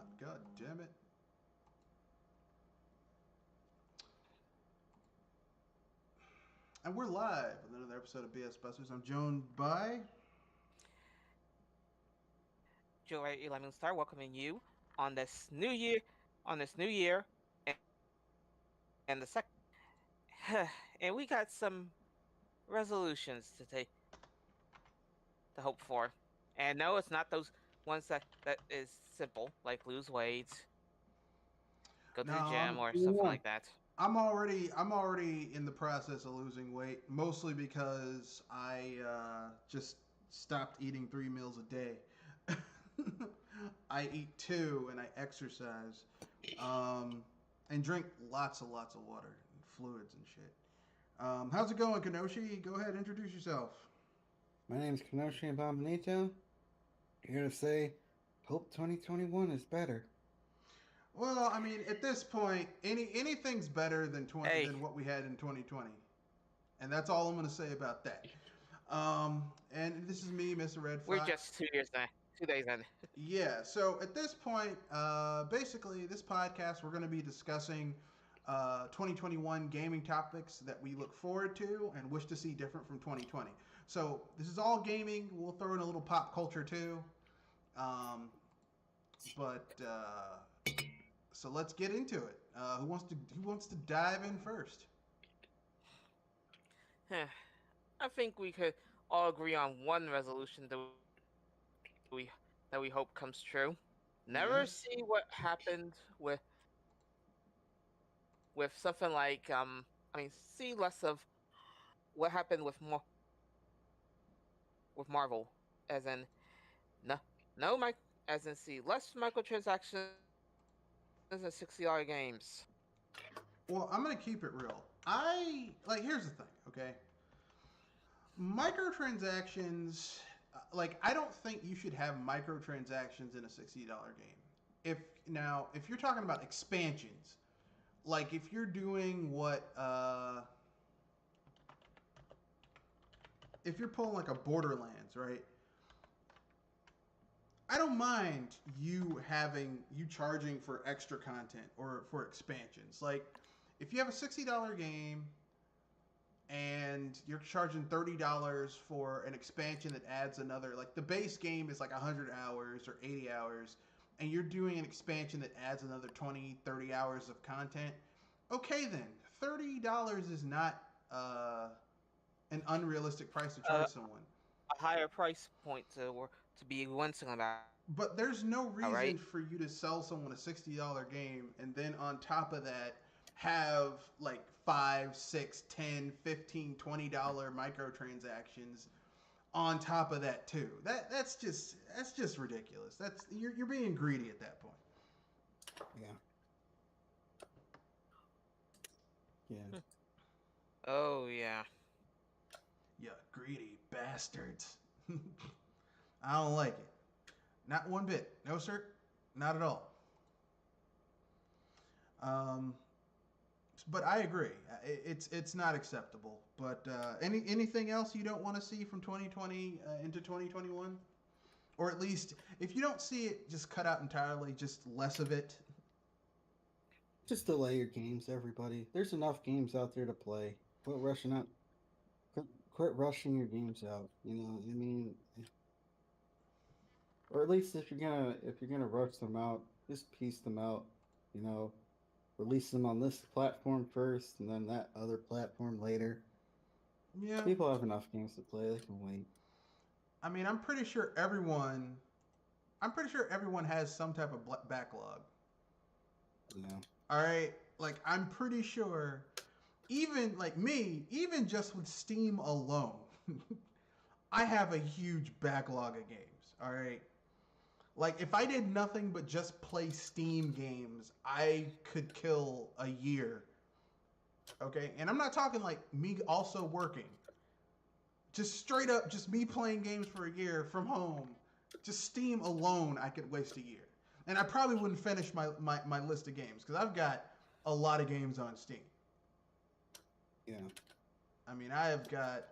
not. God damn it. And we're live with another episode of BS Busters. I'm joined by. Joy 11 Star welcoming you on this new year, and, and the second, and we got some resolutions to hope for. And no, it's not those ones that is simple, like lose weight, go to No, the gym, or something Yeah. like that. I'm already in the process of losing weight, mostly because I just stopped eating 3 meals a day. I eat two and I exercise, um, and drink lots of water and fluids and shit. How's it going, Kenoshi? Go ahead, introduce yourself. My name is Kenoshi Abominito. Here to say, hope 2021 is better. Well, I mean, at this point, anything's better than Hey, than what we had in 2020, and that's all I'm going to say about that. And this is me, Mr. Red we're Fox. just 2 years now, 2 days in. Yeah. So at this point, basically, this podcast we're going to be discussing 2021 gaming topics that we look forward to and wish to see different from 2020. So this is all gaming. We'll throw in a little pop culture too. Um, but so let's get into it. Who wants to dive in first? I think we could all agree on one resolution we that we hope comes true. Never Yes. see what happened with something like see less of what happened with Marvel, as in no no mic as in see less microtransactions and $60 games. Well, I'm gonna keep it real. Here's the thing, okay? Microtransactions, I don't think you should have microtransactions in a $60 game. If you're talking about expansions, like if you're doing if you're pulling like a Borderlands, right? I don't mind you charging for extra content or for expansions. Like if you have a $60 game and you're charging $30 for an expansion that adds another, like the base game is like 100 hours or 80 hours, and you're doing an expansion that adds another 20, 30 hours of content. Okay, then $30 is not an unrealistic price to Uh, charge someone. a higher price point to be wincing about, But there's no right? reason for you to sell someone a $60 game and then on top of that have like 5, 6, 10, 15, $20 microtransactions on top of that too. That's just ridiculous. You're being greedy at that point. Yeah. Yeah. Oh yeah. You greedy bastards. I don't like it. Not one bit. No sir. Not at all. Um, but I agree. It's not acceptable. But anything else you don't want to see from 2020 into 2021, or at least if you don't see it, just cut out entirely. Just less of it. Just delay your games, everybody. There's enough games out there to play. Quit rushing out. Quit rushing your games out. You know, I mean, or at least if you're gonna rush them out, just piece them out. You know, release them on this platform first, and then that other platform later. Yeah. People have enough games to play. They can wait. I mean, I'm pretty sure everyone. I'm pretty sure everyone has some type of backlog. You know. All right. Like I'm pretty sure even like me, even just with Steam alone, I have a huge backlog of games. All right. Like if I did nothing but just play Steam games, I could kill a year. Okay? And I'm not talking like me also working. Just straight up just me playing games for a year from home. Just Steam alone, I could waste a year. And I probably wouldn't finish my list of games because I've got a lot of games on Steam. Yeah. I mean, I have got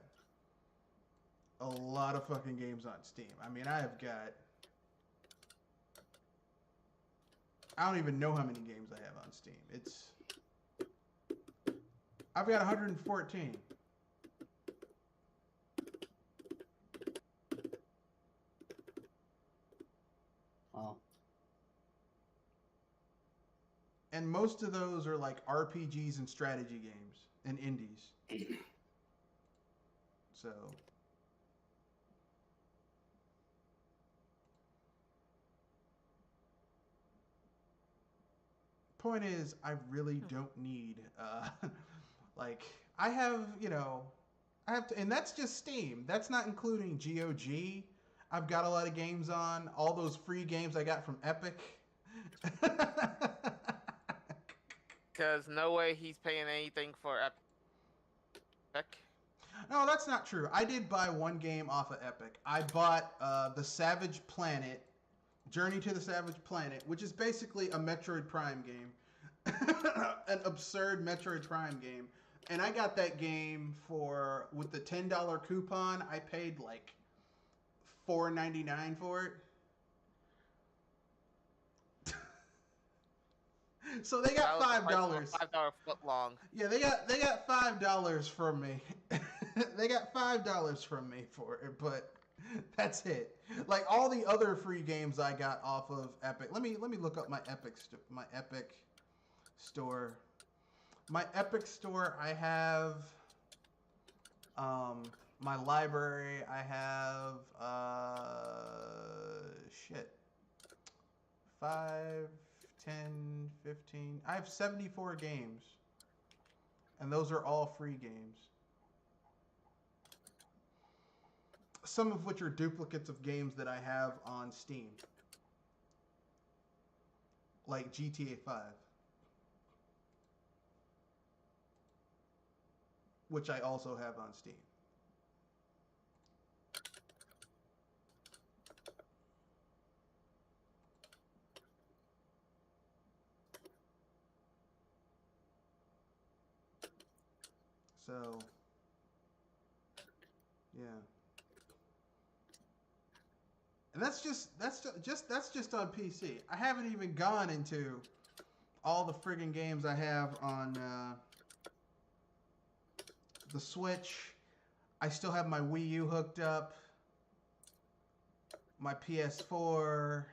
a lot of fucking games on Steam. I mean, I have got I don't even know how many games I have on Steam. I've got 114. Oh. And most of those are like RPGs and strategy games and indies. So. Point is, I really don't need, like, I have, I have to, and that's just Steam. That's not including GOG. I've got a lot of games on, all those free games I got from Epic. Because no way he's paying anything for Epic. No, that's not true. I did buy one game off of Epic. I bought The Savage Planet, Journey to the Savage Planet, which is basically a Metroid Prime game. An absurd Metroid Prime game. And I got that game with the $10 coupon, I paid like $4.99 for it. So they got $5. $5 foot long. Yeah, they got $5 from me. They got $5 from me for it, but that's it. Like all the other free games I got off of Epic. Let me look up my Epic store. My Epic store, I have my library, I have 5, 10, 15. I have 74 games. And those are all free games. Some of which are duplicates of games that I have on Steam. Like GTA 5. Which I also have on Steam. So, yeah. And that's just on PC. I haven't even gone into all the friggin' games I have on the Switch. I still have my Wii U hooked up. My PS4.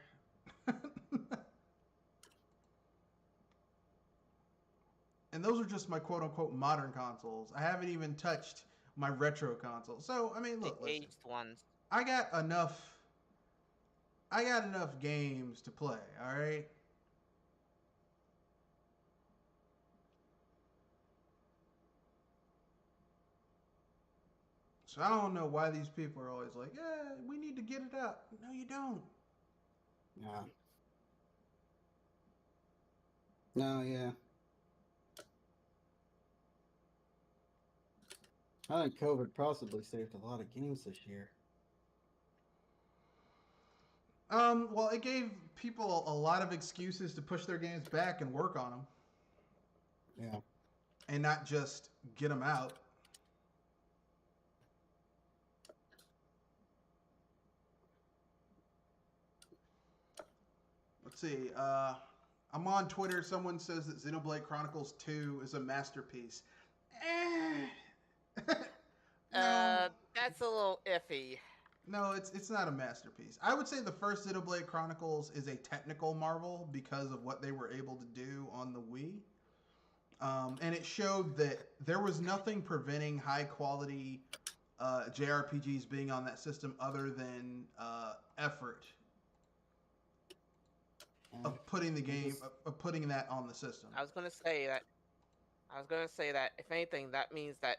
And those are just my quote-unquote modern consoles. I haven't even touched my retro console. So, I mean, look, the aged ones. I got enough games to play, all right? So I don't know why these people are always like, yeah, we need to get it out. No, you don't. Yeah. No, yeah. I think COVID possibly saved a lot of games this year. Well, it gave people a lot of excuses to push their games back and work on them. Yeah. And not just get them out. Let's see. I'm on Twitter. Someone says that Xenoblade Chronicles 2 is a masterpiece. No. That's a little iffy. No, it's not a masterpiece. I would say the first Xenoblade Chronicles is a technical marvel because of what they were able to do on the Wii. And it showed that there was nothing preventing high quality JRPGs being on that system other than effort of putting putting that on the system. I was gonna say that if anything, that means that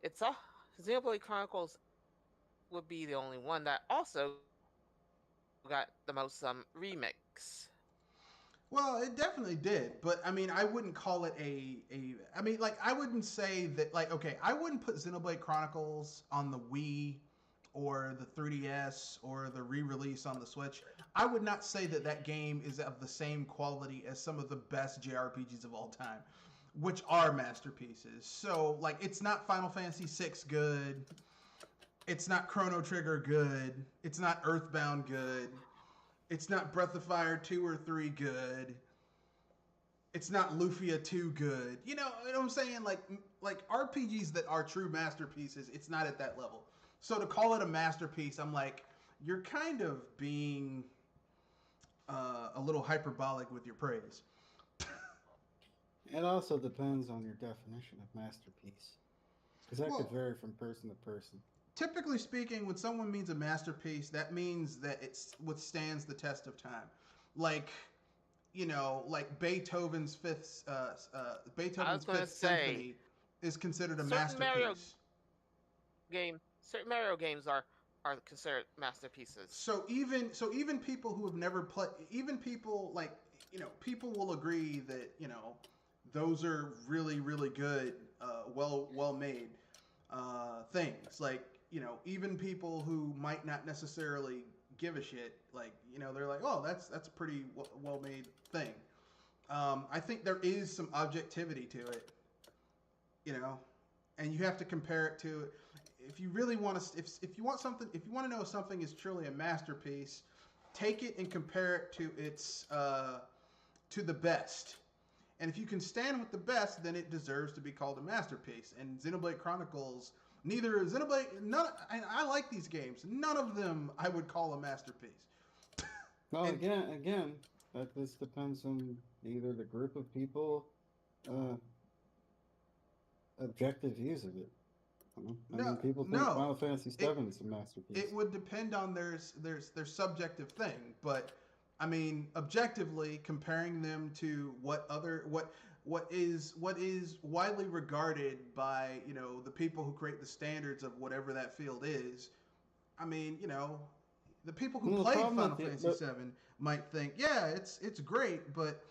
it's all Xenoblade Chronicles would be the only one that also got the most remix. Well, it definitely did, but I mean, I wouldn't call it I mean, like, I wouldn't say that, like, okay, I wouldn't put Xenoblade Chronicles on the Wii or the 3DS or the re-release on the Switch. I would not say that that game is of the same quality as some of the best JRPGs of all time, which are masterpieces. So, like, it's not Final Fantasy VI good. It's not Chrono Trigger good. It's not Earthbound good. It's not Breath of Fire 2 or 3 good. It's not Lufia 2 good. You know what I'm saying? Like RPGs that are true masterpieces, it's not at that level. So to call it a masterpiece, I'm like, you're kind of being a little hyperbolic with your praise. It also depends on your definition of masterpiece, because that could Well, vary from person to person. typically speaking, when someone means a masterpiece, that means that it withstands the test of time. Like, like I was Beethoven's gonna Fifth say Symphony is considered a certain Mario masterpiece. certain Mario games are considered masterpieces. So even people who have never played, even people like people will agree that those are really really good, well made things. Like even people who might not necessarily give a shit, like they're like, oh, that's a pretty well made thing. I think there is some objectivity to it, you know, and you have to compare it to, if you really want to, if you want something, if you want to know if something is truly a masterpiece, take it and compare it to its to the best. And if you can stand with the best, then it deserves to be called a masterpiece. And Xenoblade Chronicles, neither Xenoblade, none. I like these games. None of them I would call a masterpiece. Well, And again, that this depends on either the group of people, uh, objective views of it. I mean, no, people think no, Final Fantasy it VII is a masterpiece. it would depend on their subjective thing, but I mean, objectively comparing them to what is widely regarded by the people who create the standards of whatever that field is. I mean, the people who Well, the played problem Final with Fantasy VII might think, yeah, it's great, but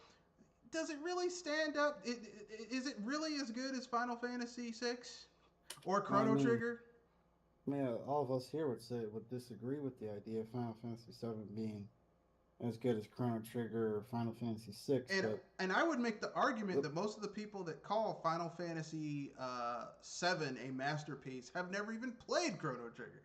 does it really stand up? Is it really as good as Final Fantasy VI or well, Chrono Trigger? all of us here would disagree with the idea of Final Fantasy VII being as good as Chrono Trigger or Final Fantasy VI. And But and I would make the argument that most of the people that call Final Fantasy VII a masterpiece have never even played Chrono Trigger.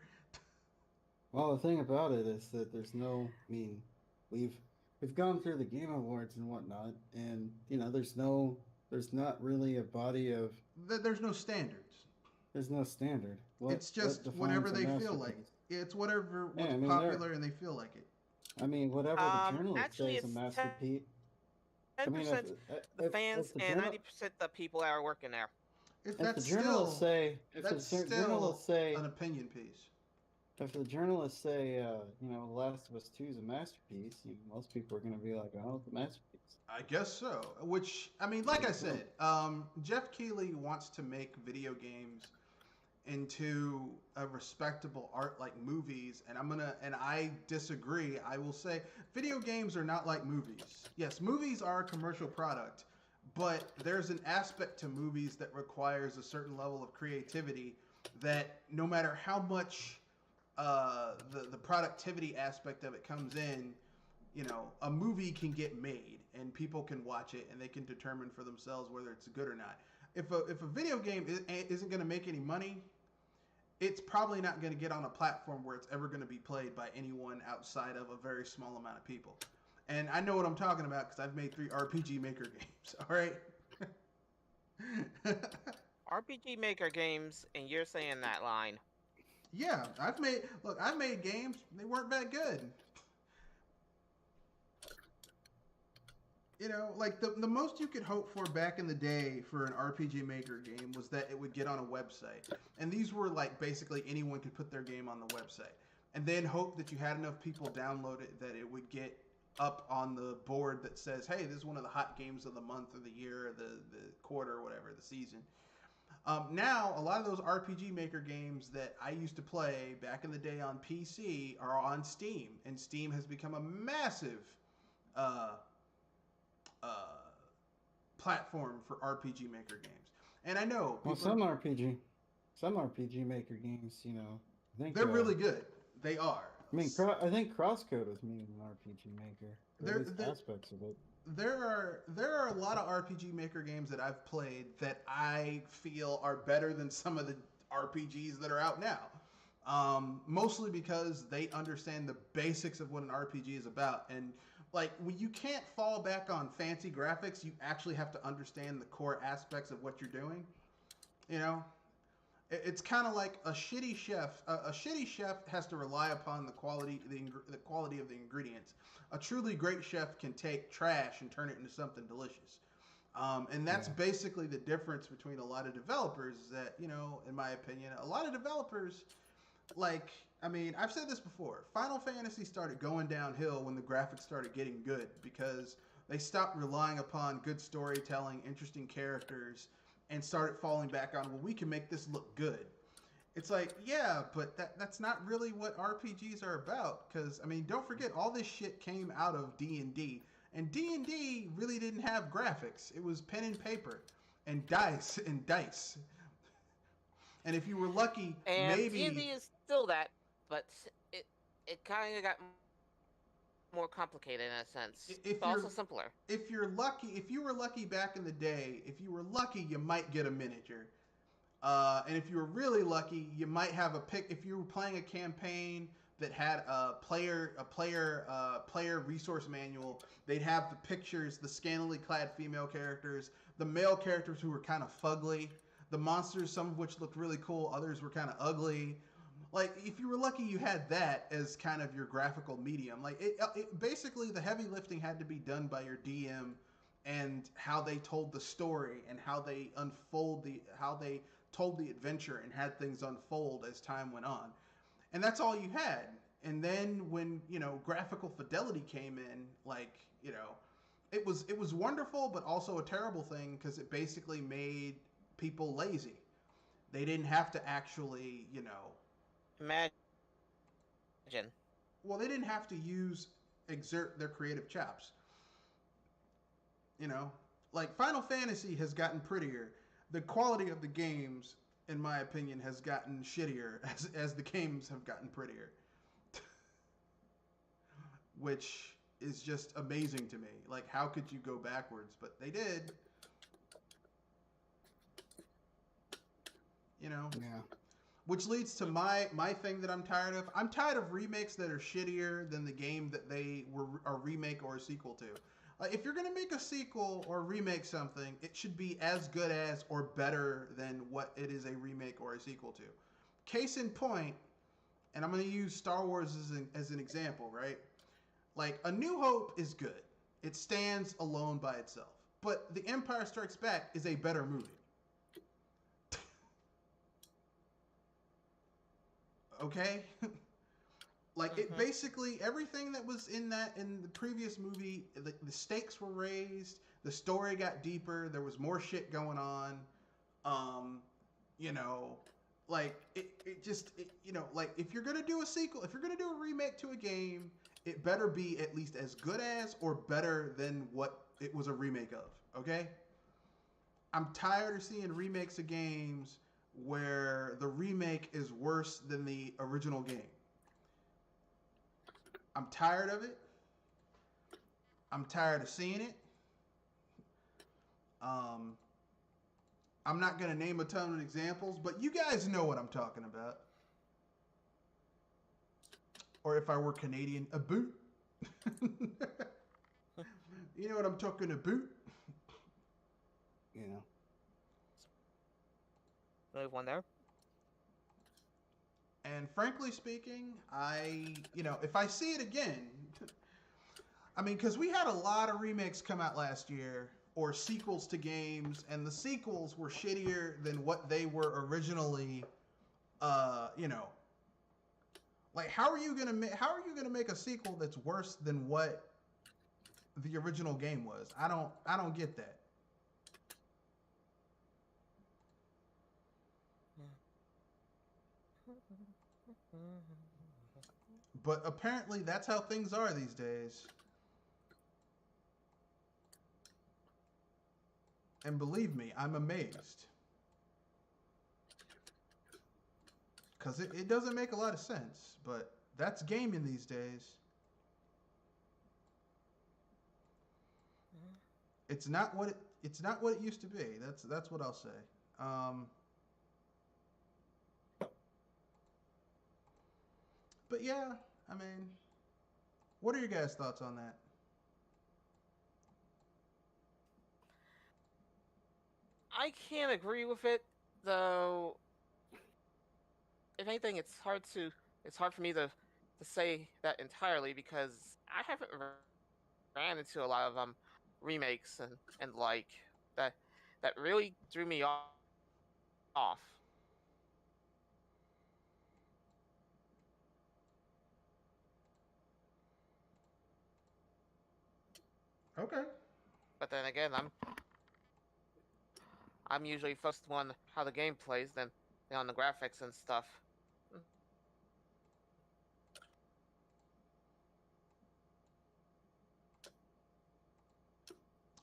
well, the thing about it is that there's no. I mean, we've we've gone through the Game Awards and whatnot, and there's not really a body of. There's no standards. There's no standard. It's What just whatever defines a they feel like. masterpiece? It's whatever Yeah, what's I mean, popular and they feel like it. I mean, whatever the journalists say Actually, is a it's masterpiece. I ten mean, percent the fans if the and journal 90% the people that are working there. If if the that's journalists still say if the that's still journalists say an opinion piece. if the journalists say The Last of Us 2 is a masterpiece, most people are going to be like, oh, it's a masterpiece. I guess so. Which I mean, like I said, Jeff Keighley wants to make video games into a respectable art like movies, and I disagree. I will say video games are not like movies. Yes, movies are a commercial product, but there's an aspect to movies that requires a certain level of creativity that no matter how much the productivity aspect of it comes in, a movie can get made and people can watch it and they can determine for themselves whether it's good or not. If a video game isn't going to make any money, it's probably not going to get on a platform where it's ever going to be played by anyone outside of a very small amount of people. And I know what I'm talking about because I've made 3 RPG Maker games. All right. RPG Maker games, and you're saying that line. Yeah, I've made games. They weren't that good. Like the most you could hope for back in the day for an RPG Maker game was that it would get on a website. And these were like basically anyone could put their game on the website. And then hope that you had enough people download it that it would get up on the board that says, hey, this is one of the hot games of the month or the year or the quarter or whatever, the season. Now, a lot of those RPG Maker games that I used to play back in the day on PC are on Steam. And Steam has become a massive platform for RPG Maker games. And I know Well, some RPG Maker games, I think they're really good. They are. I mean, I think Crosscode was made in an RPG Maker. At least aspects of it. There are a lot of RPG Maker games that I've played that I feel are better than some of the RPGs that are out now. Mostly because they understand the basics of what an RPG is about. And like when you can't fall back on fancy graphics, you actually have to understand the core aspects of what you're doing. You know, it's kind of like a shitty chef. A shitty chef has to rely upon the quality of the ingredients. A truly great chef can take trash and turn it into something delicious. And that's Yeah. basically the difference between a lot of developers. Is that, in my opinion, a lot of developers, like, I mean, I've said this before. Final Fantasy started going downhill when the graphics started getting good because they stopped relying upon good storytelling, interesting characters, and started falling back on, well, we can make this look good. It's like, yeah, but that's not really what RPGs are about. Because I mean, don't forget, all this shit came out of D&D, and D&D really didn't have graphics. It was pen and paper, and dice. And if you were lucky, And maybe D&D is still that, but it it kind of got more complicated in a sense, if but also you're simpler. if you were lucky back in the day, if you were lucky, you might get a miniature. And if you were really lucky, you might have a pick. If you were playing a campaign that had player resource manual, they'd have the pictures, the scantily clad female characters, the male characters who were kind of fugly, the monsters, some of which looked really cool, others were kind of ugly. Like if you were lucky, you had that as kind of your graphical medium. Like basically the heavy lifting had to be done by your DM and how they told the story and how they told the adventure and had things unfold as time went on. And that's all you had. And then when, graphical fidelity came in, like, it was wonderful but also a terrible thing because it basically made people lazy. They didn't have to actually, Imagine. well, they didn't have to exert their creative chops. You know, like Final Fantasy has gotten prettier. The quality of the games, in my opinion, has gotten shittier as the games have gotten prettier, which is just amazing to me. Like, how could you go backwards? But they did. You know, Yeah. which leads to my thing that I'm tired of. I'm tired of remakes that are shittier than the game that they were a remake or a sequel to. If you're gonna make a sequel or remake something, it should be as good as or better than what it is a remake or a sequel to. Case in point, and I'm gonna use Star Wars as an example, right? Like A New Hope is good. It stands alone by itself. But The Empire Strikes Back is a better movie. Okay? Like it Mm-hmm. basically everything that was in the previous movie, the stakes were raised, the story got deeper, there was more shit going on. Um, you know, like like if you're gonna do a sequel, if you're gonna do a remake to a game, it better be at least as good as or better than what it was a remake of. Okay? I'm tired of seeing remakes of games where the remake is worse than the original game. I'm tired of it. I'm tired of seeing it. Um, I'm not going to name a ton of examples, but you guys know what I'm talking about. Or if I were Canadian, a boot. You know what I'm talking about? You know. Really one there. And frankly speaking, if I see it again, I mean, because we had a lot of remakes come out last year or sequels to games, and the sequels were shittier than what they were originally. You know, like how are you gonna make a sequel that's worse than what the original game was? I don't get that. But apparently that's how things are these days. And believe me, I'm amazed. Because it doesn't make a lot of sense, but that's gaming these days. It's not what it used to be. That's what I'll say. Um, But yeah, I mean, what are your guys' thoughts on that? I can't agree with it, though. If anything, it's hard for me to say that entirely because I haven't ran into a lot of remakes and like that that really threw me off. Okay. But then again, I'm usually focused on how the game plays than on the graphics and stuff. Mm.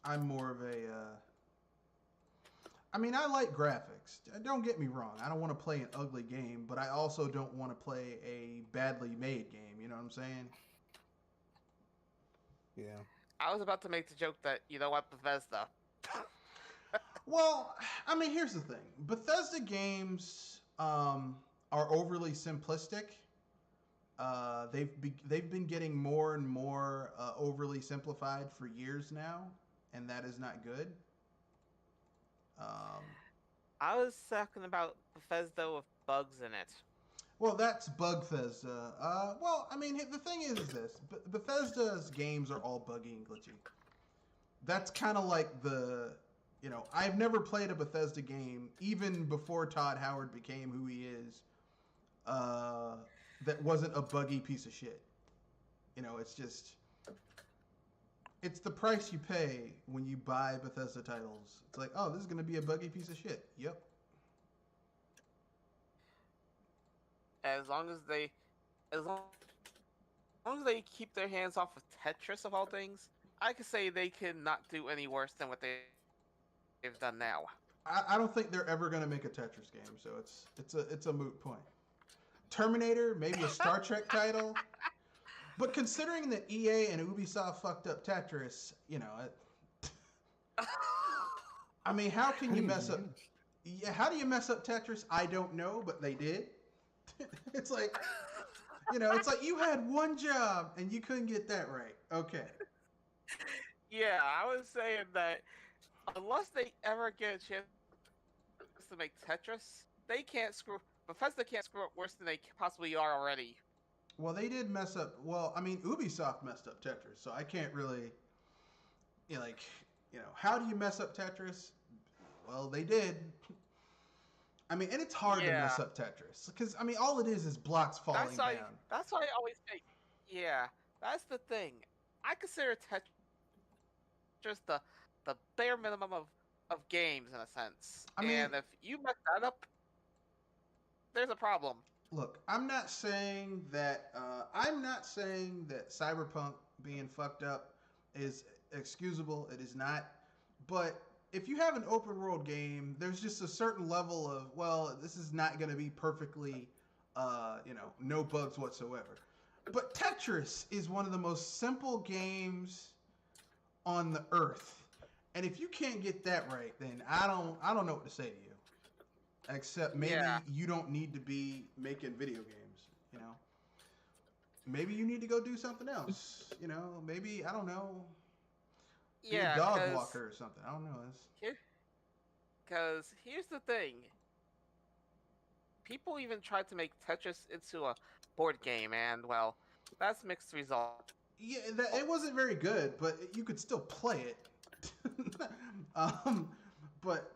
I'm more of a. I mean, I like graphics. Don't get me wrong. I don't want to play an ugly game, but I also don't want to play a badly made game. You know what I'm saying? Yeah. I was about to make the joke that you know what, Bethesda. Well, I mean, here's the thing. Bethesda games are overly simplistic. They've been getting more and more overly simplified for years now, and that is not good. Um, I was talking about Bethesda with bugs in it. well, that's Bugfesta. Well, I mean, the thing is this: Bethesda's games are all buggy and glitchy. That's kind of like I've never played a Bethesda game even before Todd Howard became who he is. Uh, that wasn't a buggy piece of shit. It's the price you pay when you buy Bethesda titles. It's like, oh, this is gonna be a buggy piece of shit. Yep. As long as they, as long as they keep their hands off of Tetris of all things, I could say they cannot do any worse than what they've done now. I don't think they're ever gonna make a Tetris game, so it's a moot point. Terminator, maybe a Star Trek title. But considering that EA and Ubisoft fucked up Tetris, I mean, how can you mess up? Yeah, how do you mess up Tetris? I don't know, but they did. It's like, it's like you had one job and you couldn't get that right. Okay. Yeah, I was saying that unless they ever get a chance to make Tetris, they can't screw. Bethesda can't screw up worse than they possibly are already. Well, they did mess up. Well, I mean, Ubisoft messed up Tetris, so I can't really, how do you mess up Tetris? Well, they did. I mean, and it's hard to Yeah, mess up Tetris because I mean, all it is blocks falling that's why. down. That's why I always say, yeah, that's the thing. I consider Tetris the bare minimum of games in a sense, I mean, and if you mess that up, there's a problem. look, I'm not saying that. I'm not saying that Cyberpunk being fucked up is excusable. It is not. But if you have an open world game, there's just a certain level of, well, this is not going to be perfectly, no bugs whatsoever. But Tetris is one of the most simple games on the earth, and if you can't get that right, then I don't know what to say to you. Except maybe Yeah, you don't need to be making video games. You know, maybe you need to go do something else. Maybe I don't know, be a yeah, dog walker or something. I don't know. here, because here's the thing: people even tried to make Tetris into a board game, and well, that's mixed results. Yeah, it wasn't very good, but you could still play it. um, but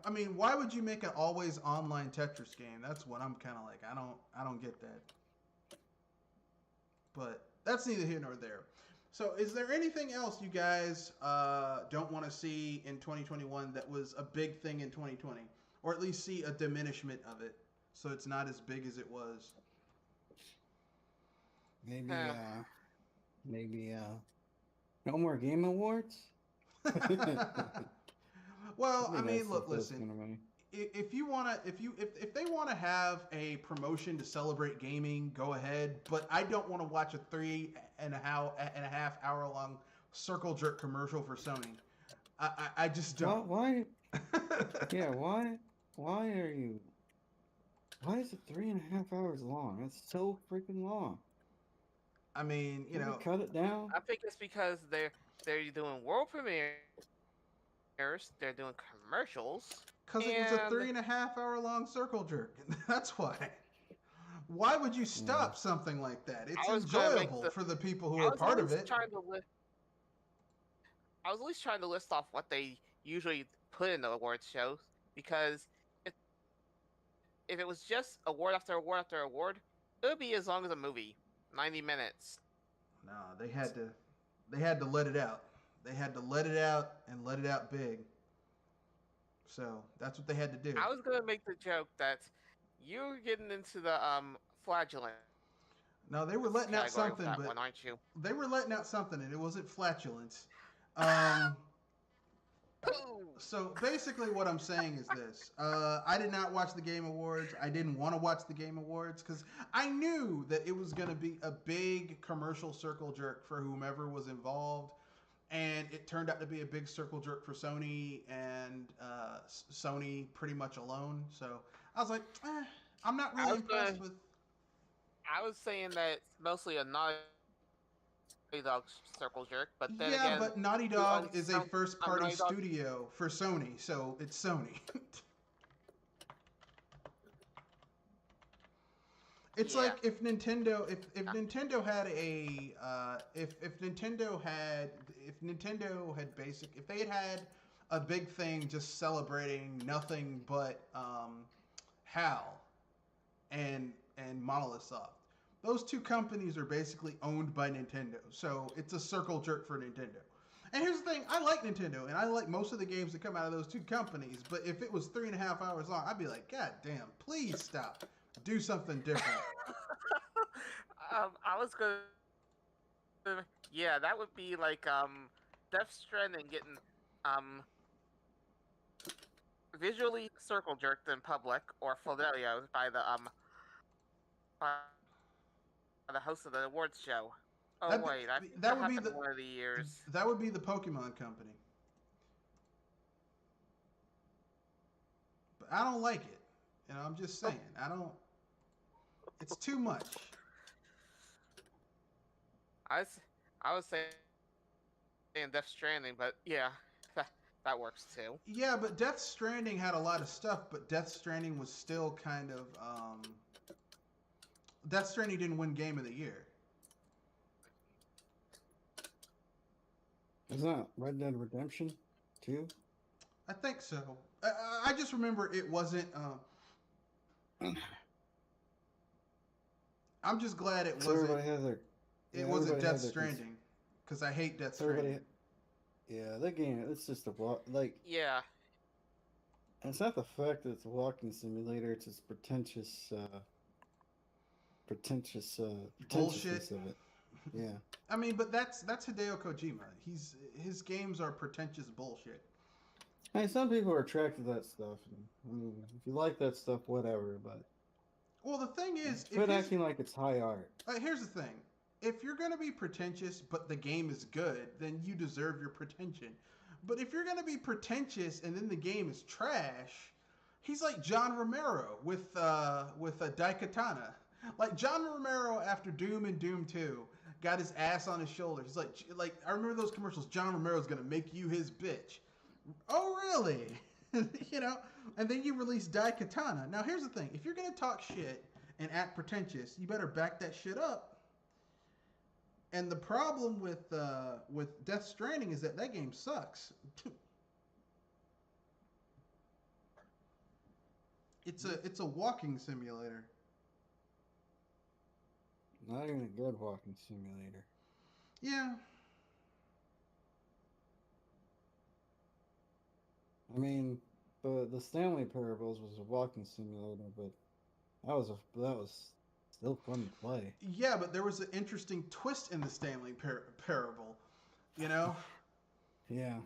I mean, why would you make an always online Tetris game? That's what I'm kind of like. I don't get that. But that's neither here nor there. So, is there anything else you guys don't want to see in 2021 that was a big thing in 2020, or at least see a diminishment of it, so it's not as big as it was? Maybe Huh. maybe no more Game Awards. Well, I think mean, that's look, what that's listen. gonna be. If you wanna, if they wanna have a promotion to celebrate gaming, go ahead. But I don't want to watch a 3.5 hour long circle jerk commercial for Sony. I just don't. Why? Yeah, why? Why are you? Why is it 3.5 hours long? That's so freaking long. I mean, Can we cut it down? I think it's because they're doing world premieres, they're doing commercials, because it was a and 3.5 hour long circle jerk. That's why. Why would you Yeah. stop something like that? It's I was gonna make enjoyable the. for the people who I are was at part of least it. trying to list. I was at least trying to list off what they usually put in the awards shows because if it was just award after award after award, it would be as long as a movie, 90 minutes. No, they had to let it out. They had to let it out and let it out big. So that's what they had to do. I was gonna make the joke that you're getting into the flagellant No, they were letting out category with something, that but one, aren't you? they were letting out something, and it wasn't flatulence. Um, so basically, what I'm saying is this: I did not watch the Game Awards. I didn't want to watch the Game Awards because I knew that it was going to be a big commercial circle jerk for whomever was involved, and it turned out to be a big circle jerk for Sony and Sony pretty much alone. So I was like, I'm not I really was impressed gonna. with. I was saying that it's mostly a Naughty Dog circle jerk, but then Yeah, again, but Naughty who Dog owns is a first party Naughty Dog? studio for Sony, so it's Sony. It's Yeah, like if Nintendo had a if Nintendo had basic if they had a big thing just celebrating nothing but HAL and Monolith Soft. Those two companies are basically owned by Nintendo, so it's a circle jerk for Nintendo. And here's the thing: I like Nintendo, and I like most of the games that come out of those two companies. But if it was 3.5 hours long, I'd be like, God damn, please stop, do something different. I was gonna. Yeah, that would be like Death Stranding getting um visually circle jerked in public or Fidelio by the host of the awards show. Oh That wait, I think that that would be happened the one of the years. that would be the Pokemon Company. But I don't like it. I'm just saying, I don't. It's too much. I was I was saying Death Stranding, but yeah, that works too. Yeah, but Death Stranding had a lot of stuff, but Death Stranding was still kind of. Death Stranding didn't win Game of the Year. Isn't that Red Dead Redemption 2? I think so. I just remember it wasn't. I'm just glad it So wasn't. everybody has their. It wasn't Death had their Stranding, because I hate Death everybody. Stranding. Yeah, that game. It's just a walk. Like Yeah, it's not the fact that it's a walking simulator. It's just pretentiousness of it. Yeah. I mean, but that's Hideo Kojima. His games are pretentious bullshit. I mean, some people are attracted to that stuff. I mean, if you like that stuff, whatever. But Well, the thing is, quit acting like it's high art. here's the thing: if you're gonna be pretentious, but the game is good, then you deserve your pretension. But if you're gonna be pretentious and then the game is trash, he's like John Romero with a Daikatana. Like John Romero after Doom and Doom 2 got his ass on his shoulder. He's like I remember those commercials. John Romero's gonna make you his bitch. Oh really? And then you release Daikatana. Now here's the thing: if you're gonna talk shit and act pretentious, you better back that shit up. And the problem with Death Stranding is that game sucks. It's a walking simulator. Not even a good walking simulator. Yeah. I mean, the Stanley Parables was a walking simulator, but that was still fun to play. Yeah, but there was an interesting twist in the Stanley Parable. You know? Yeah.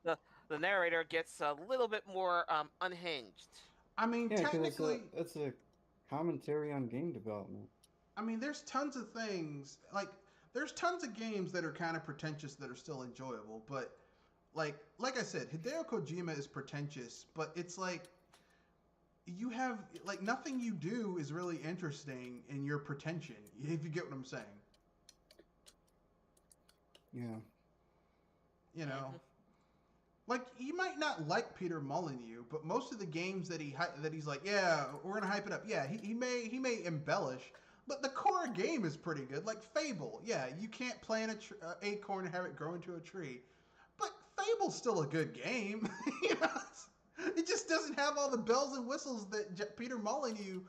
The narrator gets a little bit more unhinged. I mean, Yeah, technically, it's a commentary on game development. I mean, there's tons of things there's tons of games that are kind of pretentious that are still enjoyable, but like I said, Hideo Kojima is pretentious, but it's like you have like nothing you do is really interesting in your pretension. If you get what I'm saying, Yeah. you know. Mm-hmm. Like you might not like Peter Molyneux, but most of the games that he's like, yeah, we're gonna hype it up. Yeah, he may embellish, but the core game is pretty good. Like Fable, yeah, you can't plant acorn and have it grow into a tree, but Fable's still a good game. you know, it just doesn't have all the bells and whistles that Peter Molyneux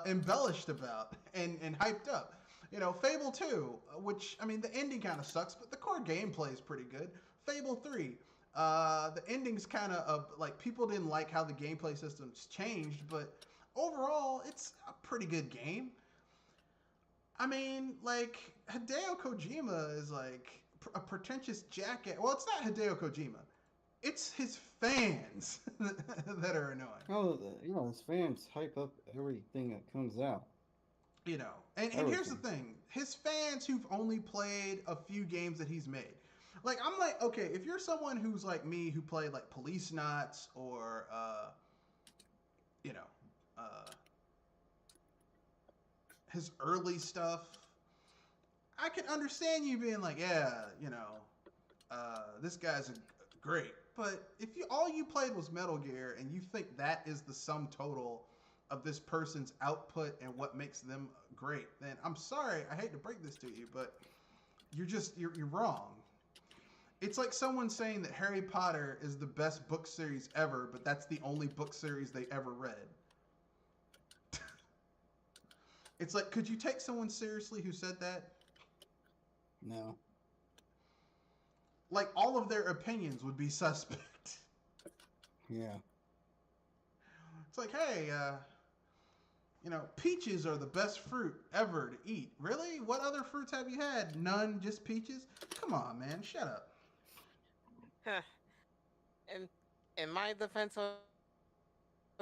embellished about and hyped up. You know, Fable 2, which, I mean, the ending kind of sucks, but the core gameplay is pretty good. Fable 3, the ending's kind of like people didn't like how the gameplay systems changed, but overall, it's a pretty good game. I mean, like Hideo Kojima is like a pretentious jackass. Well, it's not Hideo Kojima; it's his fans that are annoying. Oh, his fans hype up everything that comes out. You know, and here's the Everything. thing: his fans who've only played a few games that he's made. Like I'm like, okay, if you're someone who's like me who played like Police Knots or you know, uh, his early stuff, I can understand you being like, yeah, this guy's great. But if you all you played was Metal Gear and you think that is the sum total of this person's output and what makes them great, then I'm sorry, I hate to break this to you, but you're wrong. It's like someone saying that Harry Potter is the best book series ever, but that's the only book series they ever read. It's like, could you take someone seriously who said that? No. Like all of their opinions would be suspect. Yeah. It's like, hey, peaches are the best fruit ever to eat. Really? What other fruits have you had? None, just peaches? Come on, man, shut up. And in my defense on that one, I'm more of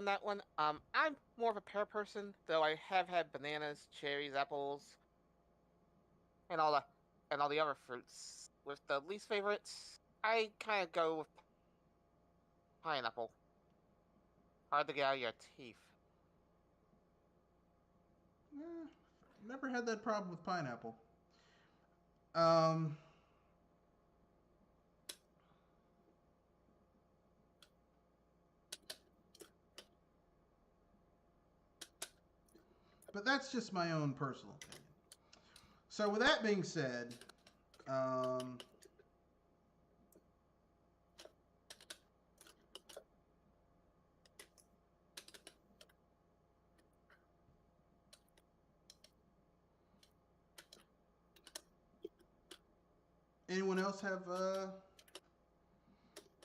a pear person, though I have had bananas, cherries, apples, and all the other fruits. With the least favorites, I kind of go with pineapple. Hard to get out of your teeth. Eh, never had that problem with pineapple. Um, but that's just my own personal opinion. So with that being said, um, anyone else have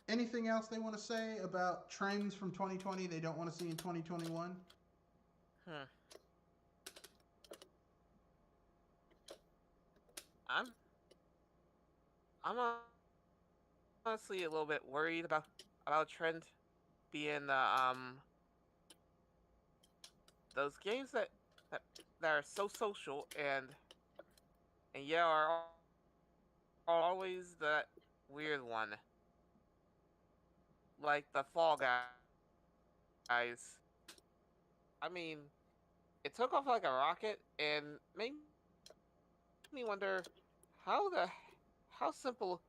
anything else they want to say about trends from 2020 they don't want to see in 2021? Hmm. I'm I'm honestly a little bit worried about trend being those games that are so social and yeah are always that weird one, like the Fall Guys. I mean, it took off like a rocket and made me wonder how the how simple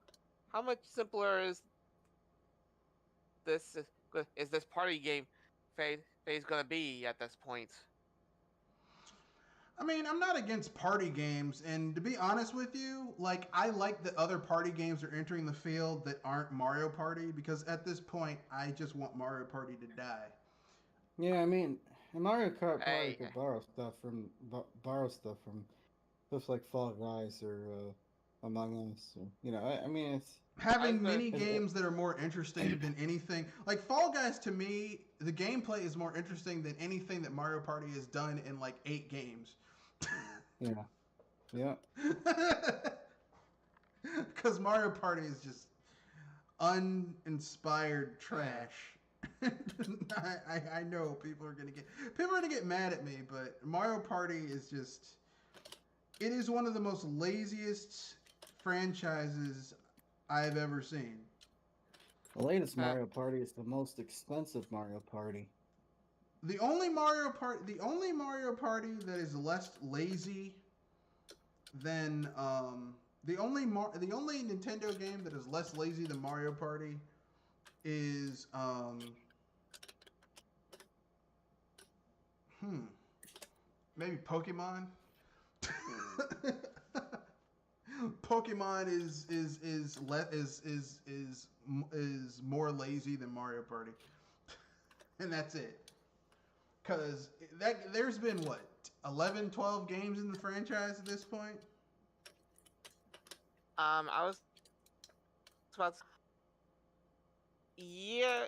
how much simpler this is this party game phase gonna be at this point. I mean, I'm not against party games, and to be honest with you, like I like that other party games are entering the field that aren't Mario Party because at this point, I just want Mario Party to die. Yeah, I mean, in Mario Kart Party Hey, could borrow stuff from stuff like Fall Guys or Among Us. Or, I mean, I was Having gonna mini games that are more interesting than anything, like Fall Guys, to me, the gameplay is more interesting than anything that Mario Party has done in like 8 games. yeah, yeah. Because Mario Party is just uninspired trash. I know people are gonna get mad at me, but Mario Party is just it is one of the most laziest franchises I've ever seen. The latest uh, Mario Party is the most expensive Mario Party. the only Mario Party that is less lazy than the only Nintendo game that is less lazy than Mario Party is maybe Pokemon. Pokemon is more lazy than Mario Party, and that's it. Because there's been what 11, 12 games in the franchise at this point. I was about to, yeah,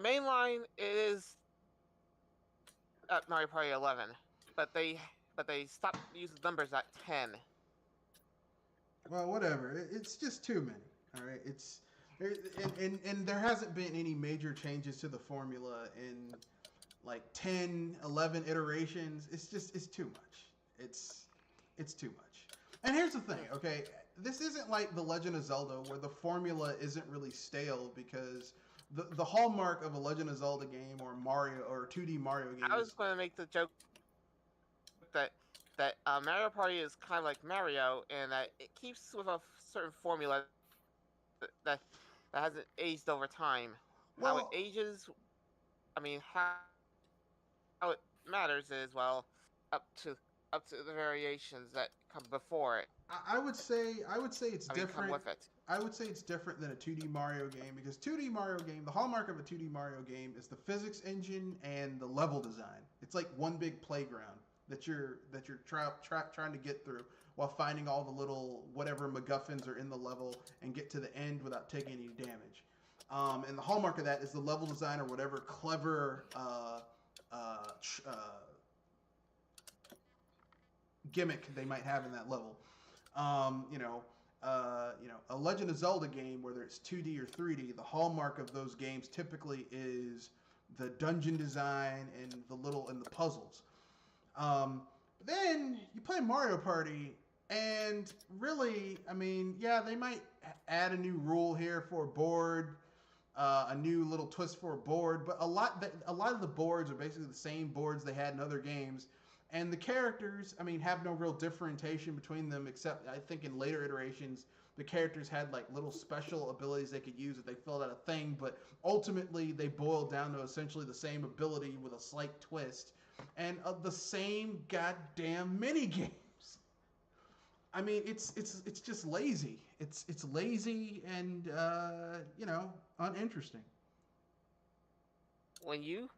mainline is at Mario Party 11, but they stopped using numbers at 10. Well, whatever. It's just too many. All right. And there hasn't been any major changes to the formula in like 10, 11 iterations. It's too much. It's too much. And here's the thing, okay? This isn't like The Legend of Zelda where the formula isn't really stale because the hallmark of a Legend of Zelda game or Mario or 2D Mario game. I was going to make the joke that Mario Party is kind of like Mario in that it keeps with a certain formula that hasn't aged over time. How it ages, I mean, how it matters is up to the variations that come before it. I would say it's different. Come with it. I would say it's different than a 2D Mario game because 2D Mario game, the hallmark of a 2D Mario game is the physics engine and the level design. It's like one big playground that you're trying to get through while finding all the little whatever MacGuffins are in the level and get to the end without taking any damage. And the hallmark of that is the level design or whatever clever gimmick they might have in that level. A Legend of Zelda game, whether it's 2D or 3D, the hallmark of those games typically is the dungeon design and the puzzles. Then you play Mario Party, and really, I mean, yeah, they might add a new rule here for a board, a new little twist for a board, but a lot of the boards are basically the same boards they had in other games. And the characters, I mean, have no real differentiation between them, except I think in later iterations, the characters had like little special abilities they could use if they filled out a thing, but ultimately they boiled down to essentially the same ability with a slight twist and the same goddamn mini games. I mean, it's just lazy. It's lazy and uninteresting. When you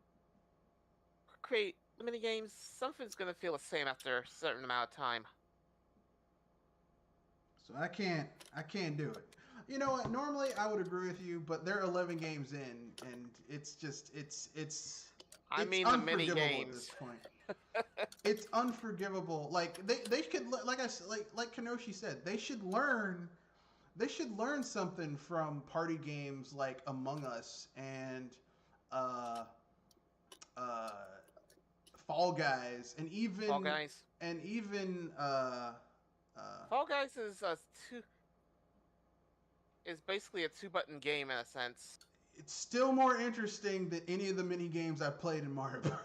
create mini games, something's gonna feel the same after a certain amount of time. So I can't do it. You know what? Normally I would agree with you, but they're 11 games in, and it's I mean the mini games. At this point. It's unforgivable. Like they could, like Kenoshi said, they should learn something from party games like Among Us and Fall Guys and even Fall Guys. and even Fall Guys is basically a 2-button game in a sense. It's still more interesting than any of the mini games I've played in Mario Party.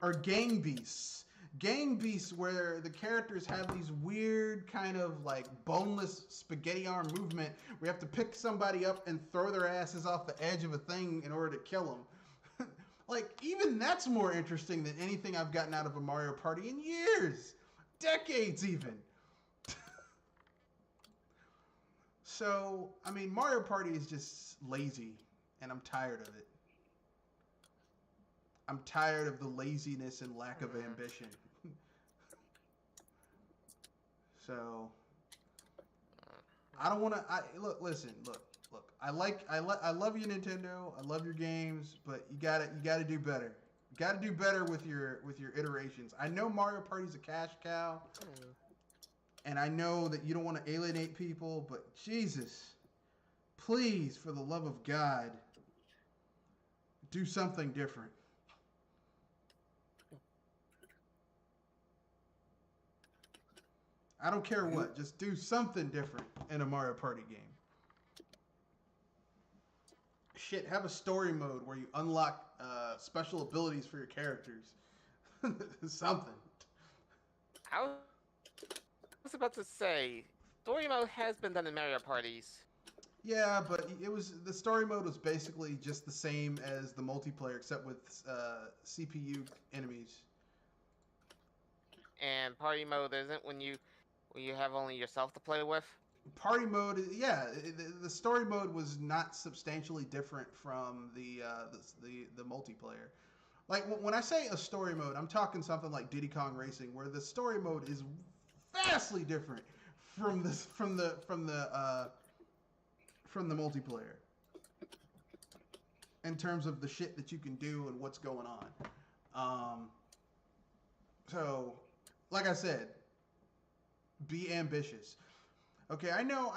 Or Gang Beasts. Gang Beasts, where the characters have these weird kind of like boneless spaghetti arm movement where you have to pick somebody up and throw their asses off the edge of a thing in order to kill them. Like, even that's more interesting than anything I've gotten out of a Mario Party in years. Decades, even. So, I mean, Mario Party is just lazy, and I'm tired of it. I'm tired of the laziness and lack of ambition. So, I don't want to. Listen. I love you, Nintendo. I love your games, but you gotta do better. You gotta do better with your iterations. I know Mario Party's a cash cow, and I know that you don't want to alienate people, but Jesus, please, for the love of God, do something different. I don't care what. Just do something different in a Mario Party game. shit, have a story mode where you unlock special abilities for your characters. Something. I was about to say, story mode has been done in Mario parties. Yeah, but the story mode was basically just the same as the multiplayer, except with CPU enemies. And party mode isn't when you have only yourself to play with. Party mode, yeah, the story mode was not substantially different from the multiplayer. Like when I say a story mode, I'm talking something like Diddy Kong Racing, where the story mode is vastly different from the multiplayer in terms of the shit that you can do and what's going on. So, like I said, be ambitious. Okay, I know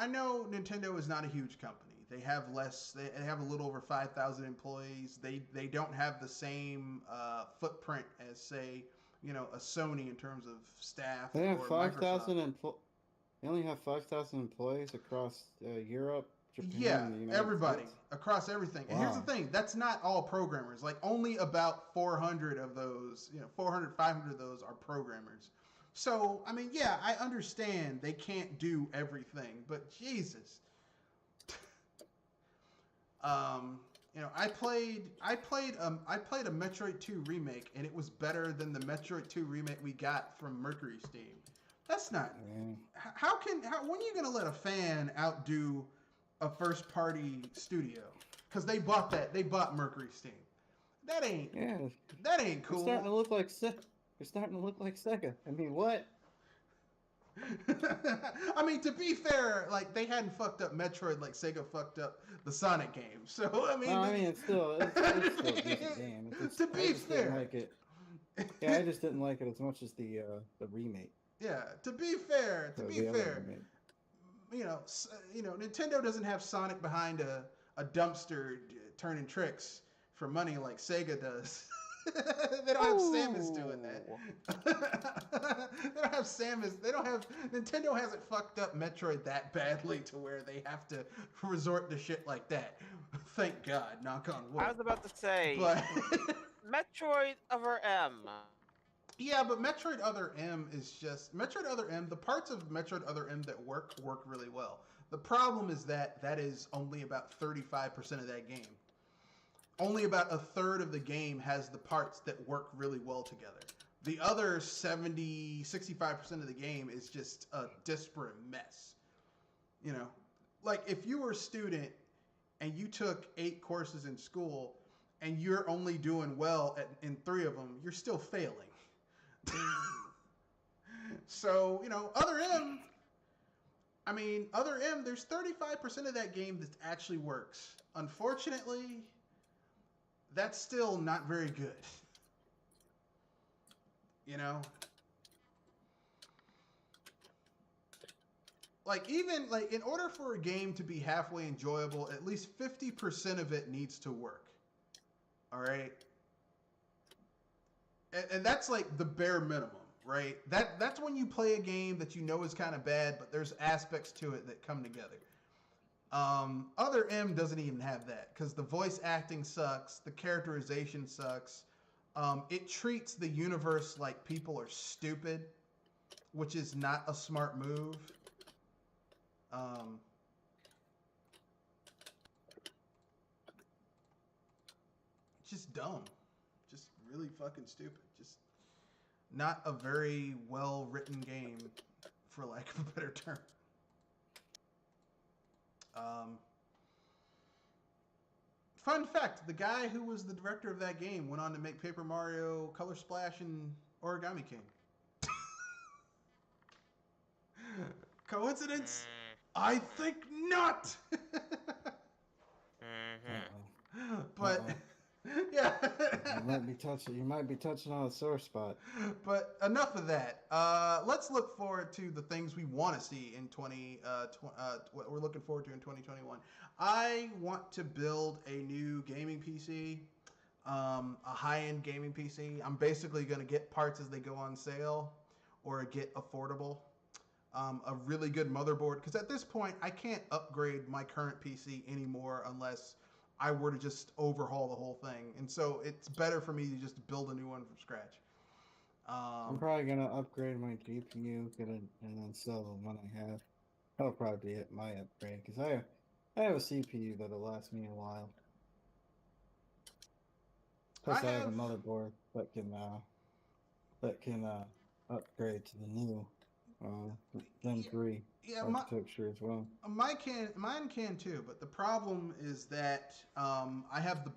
Nintendo is not a huge company. They have a little over 5,000 employees. They don't have the same footprint as, say, a Sony in terms of staff. They have or 5,000 They only have 5,000 employees across Europe, Japan, yeah, and the United everybody States. across everything. Wow. And here's the thing: that's not all programmers. Like only about 400 of those, 400, 500 of those are programmers. So I mean, yeah, I understand they can't do everything, but Jesus. I played a Metroid 2 remake, and it was better than the Metroid 2 remake we got from Mercury Steam. That's not. Yeah. How when are you gonna let a fan outdo a first party studio? Because they bought Mercury Steam. That ain't cool. They're starting to look like Sega. I mean, what? I mean, to be fair, like they hadn't fucked up Metroid like Sega fucked up the Sonic game. So I mean, it's still a decent game. To be fair, like it. Yeah, I just didn't like it as much as the remake. Yeah, to be fair, Nintendo doesn't have Sonic behind a dumpster turning tricks for money like Sega does. They don't have Samus doing that. They don't have Samus. Nintendo hasn't fucked up Metroid that badly to where they have to resort to shit like that. Thank God, knock on wood. I was about to say, but Metroid Other M. Yeah, but Metroid Other M is just Metroid Other M. The parts of Metroid Other M that work really well. The problem is that is only about 35% of that game. Only about a third of the game has the parts that work really well together. The other 65% of the game is just a disparate mess. Like if you were a student and you took 8 courses in school and you're only doing well in 3 of them, you're still failing. So, Other M, there's 35% of that game that actually works. Unfortunately, that's still not very good. In order for a game to be halfway enjoyable, at least 50% of it needs to work. All right? And that's like the bare minimum, right? That's when you play a game that you know is kind of bad, but there's aspects to it that come together. Other M doesn't even have that because the voice acting sucks, the characterization sucks. It treats the universe like people are stupid, which is not a smart move. Just dumb. Just really fucking stupid. Just not a very well written game, for lack of a better term. Fun fact, the guy who was the director of that game went on to make Paper Mario, Color Splash, and Origami King. Coincidence? I think not! But, yeah. You might be touching on a sore spot. But enough of that. Let's look forward to the things we want to see in what we're looking forward to in 2021. I want to build a new gaming PC, a high-end gaming PC. I'm basically going to get parts as they go on sale or get affordable. A really good motherboard, because at this point I can't upgrade my current PC anymore unless I were to just overhaul the whole thing. And so it's better for me to just build a new one from scratch. I'm probably gonna upgrade my GPU, and then sell the one I have. That'll probably be it, my upgrade, because I have a CPU that'll last me a while. Plus, I have a motherboard that can upgrade to the new Zen 3 architecture as well. Mine can too, but the problem is that I have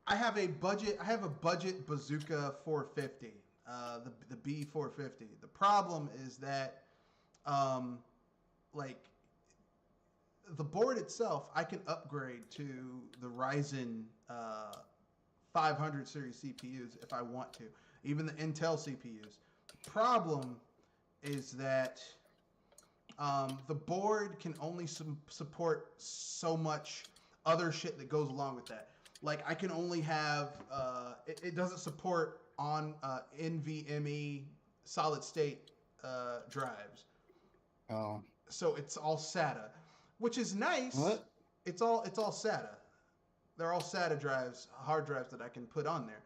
I have a budget bazooka 450, the B 450. The problem is that like the board itself, I can upgrade to the Ryzen 500 series CPUs if I want to, even the Intel CPUs. The problem is that the board can only support so much other shit that goes along with that. Like I can only have it doesn't support on NVMe solid state drives. Oh. So it's all SATA, which is nice. What? It's all SATA. They're all SATA drives, hard drives that I can put on there.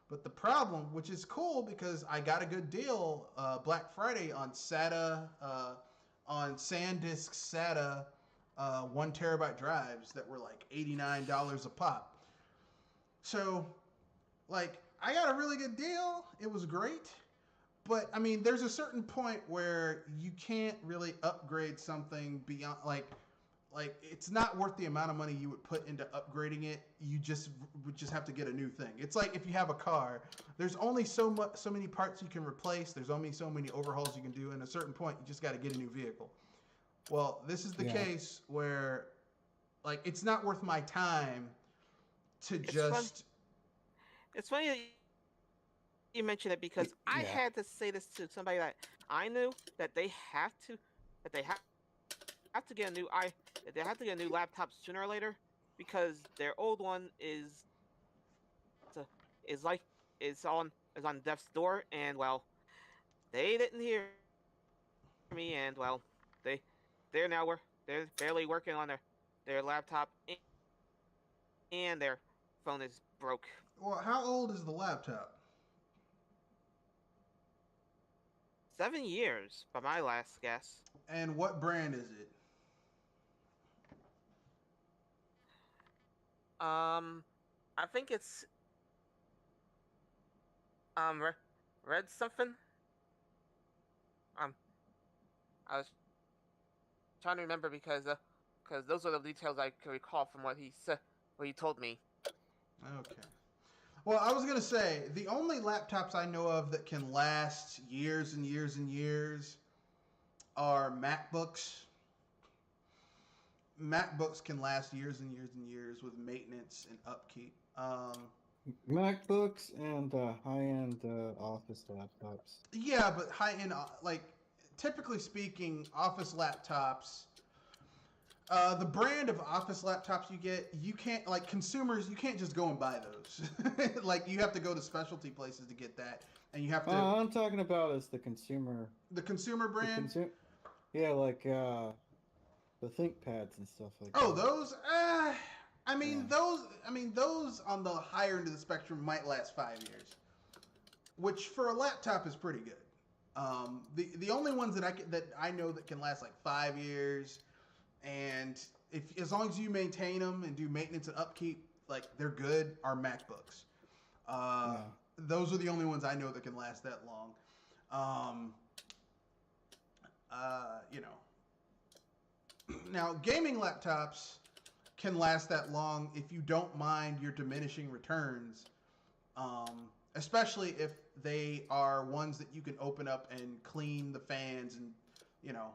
But the problem, which is cool because I got a good deal Black Friday on SATA, on SanDisk SATA 1 terabyte drives that were like $89 a pop. So, like, I got a really good deal. It was great. But, I mean, there's a certain point where you can't really upgrade something beyond, like it's not worth the amount of money you would put into upgrading it. You would just have to get a new thing. It's like if you have a car, there's only so many parts you can replace. There's only so many overhauls you can do. And at a certain point, you just got to get a new vehicle. Well, this is the case where, like, it's not worth my time to It's funny that you mentioned it because I had to say this to somebody that I knew that they have to get a new laptop sooner or later because their old one is on death's door, and well, they didn't hear me, and well, they're barely working on their laptop, and their phone is broke. Well, how old is the laptop? 7 years, by my last guess. And what brand is it? I think it's red something. I was trying to remember because those are the details I can recall from what he said, what he told me. Okay. Well, I was gonna say the only laptops I know of that can last years and years and years are MacBooks. MacBooks can last years and years and years with maintenance and upkeep. MacBooks and high-end office laptops. Yeah, but high-end, like typically speaking, office laptops. The brand of office laptops you can't, like consumers, you can't just go and buy those. Like you have to go to specialty places to get that, and you have to. I'm talking about is the consumer. The consumer brand. Yeah, like the ThinkPads and stuff like that. Oh, those. Those on the higher end of the spectrum might last 5 years, which for a laptop is pretty good. The only ones that I know that can last like 5 years. And as long as you maintain them and do maintenance and upkeep, like they're good, are MacBooks. Those are the only ones I know that can last that long. Now gaming laptops can last that long if you don't mind your diminishing returns, especially if they are ones that you can open up and clean the fans and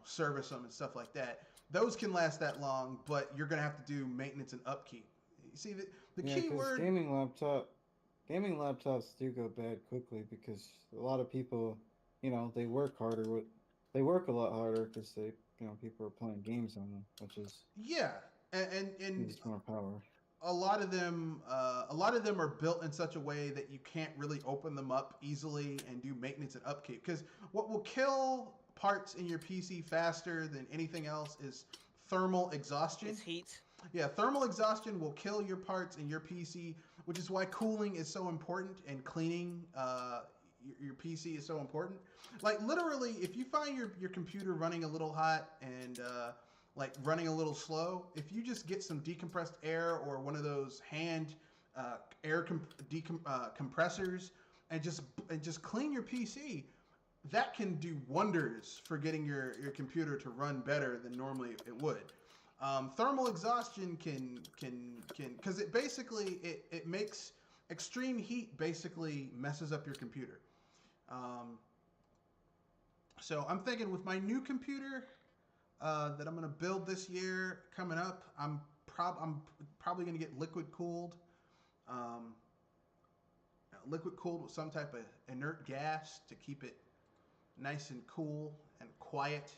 service them and stuff like that. Those can last that long, but you're going to have to do maintenance and upkeep. You see, the key word... Gaming laptops do go bad quickly because a lot of people, they work harder. They work a lot harder because people are playing games on them, which is... Yeah, and needs more power. A lot of them are built in such a way that you can't really open them up easily and do maintenance and upkeep. Because what will kill parts in your PC faster than anything else is thermal exhaustion. It's heat. Yeah, thermal exhaustion will kill your parts in your PC, which is why cooling is so important and cleaning your PC is so important. Like literally, if you find your computer running a little hot and like running a little slow, if you just get some decompressed air or one of those hand compressors and just clean your PC, that can do wonders for getting your computer to run better than normally it would. Thermal exhaustion can because it basically it makes extreme heat basically messes up your computer. Um, so I'm thinking with my new computer that I'm gonna build this year coming up, I'm probably gonna get um, liquid cooled with some type of inert gas to keep it nice and cool and quiet.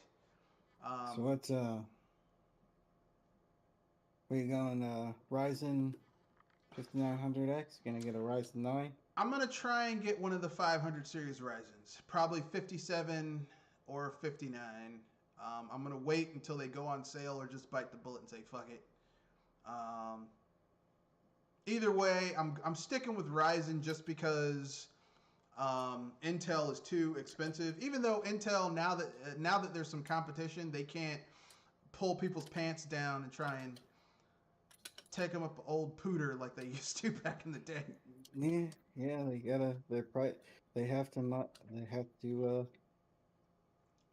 So Um, where you going? Ryzen 5900X? Gonna get a Ryzen 9? I'm gonna try and get one of the 500 series Ryzens, probably 57 or 59. I'm gonna wait until they go on sale or just bite the bullet and say fuck it. Um, Either way, I'm sticking with Ryzen just because Intel is too expensive. Even though Intel now that there's some competition, they can't pull people's pants down and try and take them up old pooter like they used to back in the day. Yeah, yeah, they gotta. They have to not. They have to.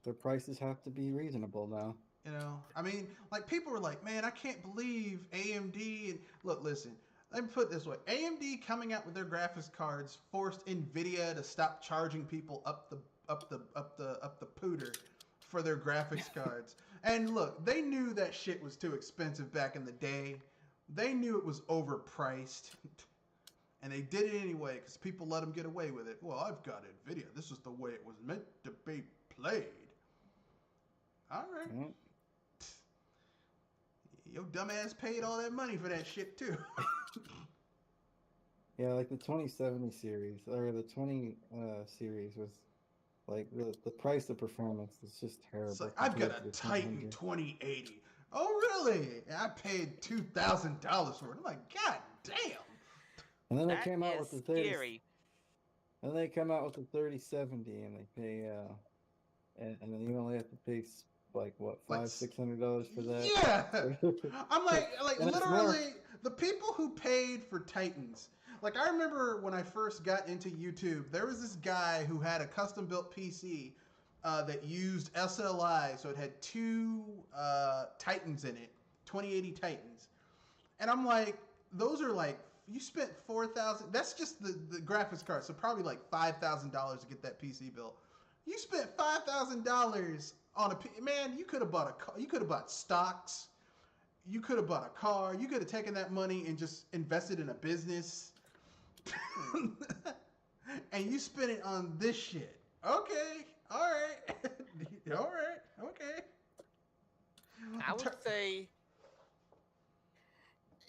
Their prices have to be reasonable now. You know, I mean, like people were like, "Man, I can't believe AMD." And look, listen, let me put it this way: AMD coming out with their graphics cards forced Nvidia to stop charging people up the pooter for their graphics cards. And look, they knew that shit was too expensive back in the day. They knew it was overpriced, and they did it anyway because people let them get away with it. Well, I've got Nvidia. This is the way it was meant to be played. All right. Mm. Your dumbass paid all that money for that shit too. Yeah, like the 2070 series or the 20 series was like the price of performance is just terrible. It's like, I've got compared to a the Titan 700. 2080. Oh, really? And I paid $2,000 for it. I'm like, God damn. And then they That came out is with the 30. scary. And they come out with the 3070, and they pay and then you only have to pay like what Like, $500-$600 for that. Yeah. I'm like And it's literally the people who paid for Titans. Like I remember when I first got into YouTube, there was this guy who had a custom built PC that used SLI, so it had two Titans in it, 2080 Titans, and I'm like, those are like you spent 4,000. That's just the graphics card, so probably like $5,000 to get that PC built. You spent $5,000 on man. You could have bought a car. You could have bought stocks. You could have bought a car. You could have taken that money and just invested in a business. And you spent it on this shit. Okay. All right. All right. Okay. I would say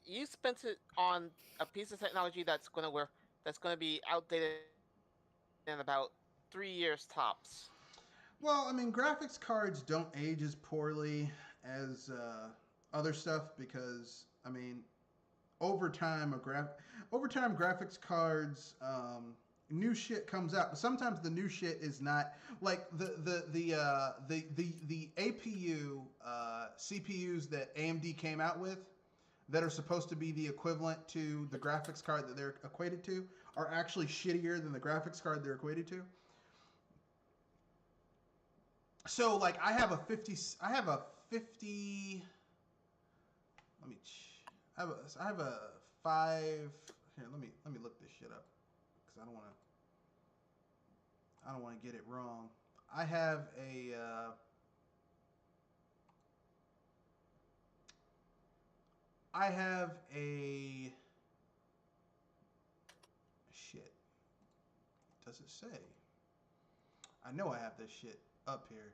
you spent it on a piece of technology that's going to be outdated in about 3 years tops. Well, I mean, graphics cards don't age as poorly as other stuff because, I mean, over time, graphics cards, new shit comes out, but sometimes the new shit is not like the APU CPUs that AMD came out with that are supposed to be the equivalent to the graphics card that they're equated to are actually shittier than the graphics card they're equated to. So like I have a 50 let me I have a 5 here, let me look this shit up cuz I don't want to get it wrong. I have a shit. Does it say? I know I have this shit up here.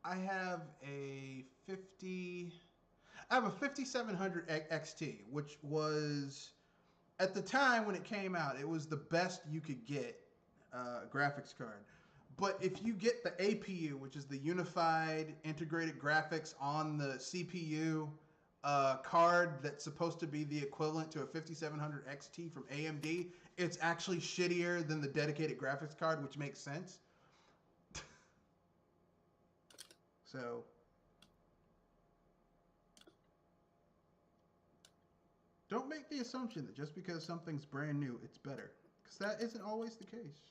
I have a 50. I have a 5700 XT, which was at the time when it came out, it was the best you could get graphics card. But if you get the APU, which is the Unified Integrated Graphics on the CPU card that's supposed to be the equivalent to a 5700 XT from AMD, it's actually shittier than the dedicated graphics card, which makes sense. So, don't make the assumption that just because something's brand new, it's better. Because that isn't always the case.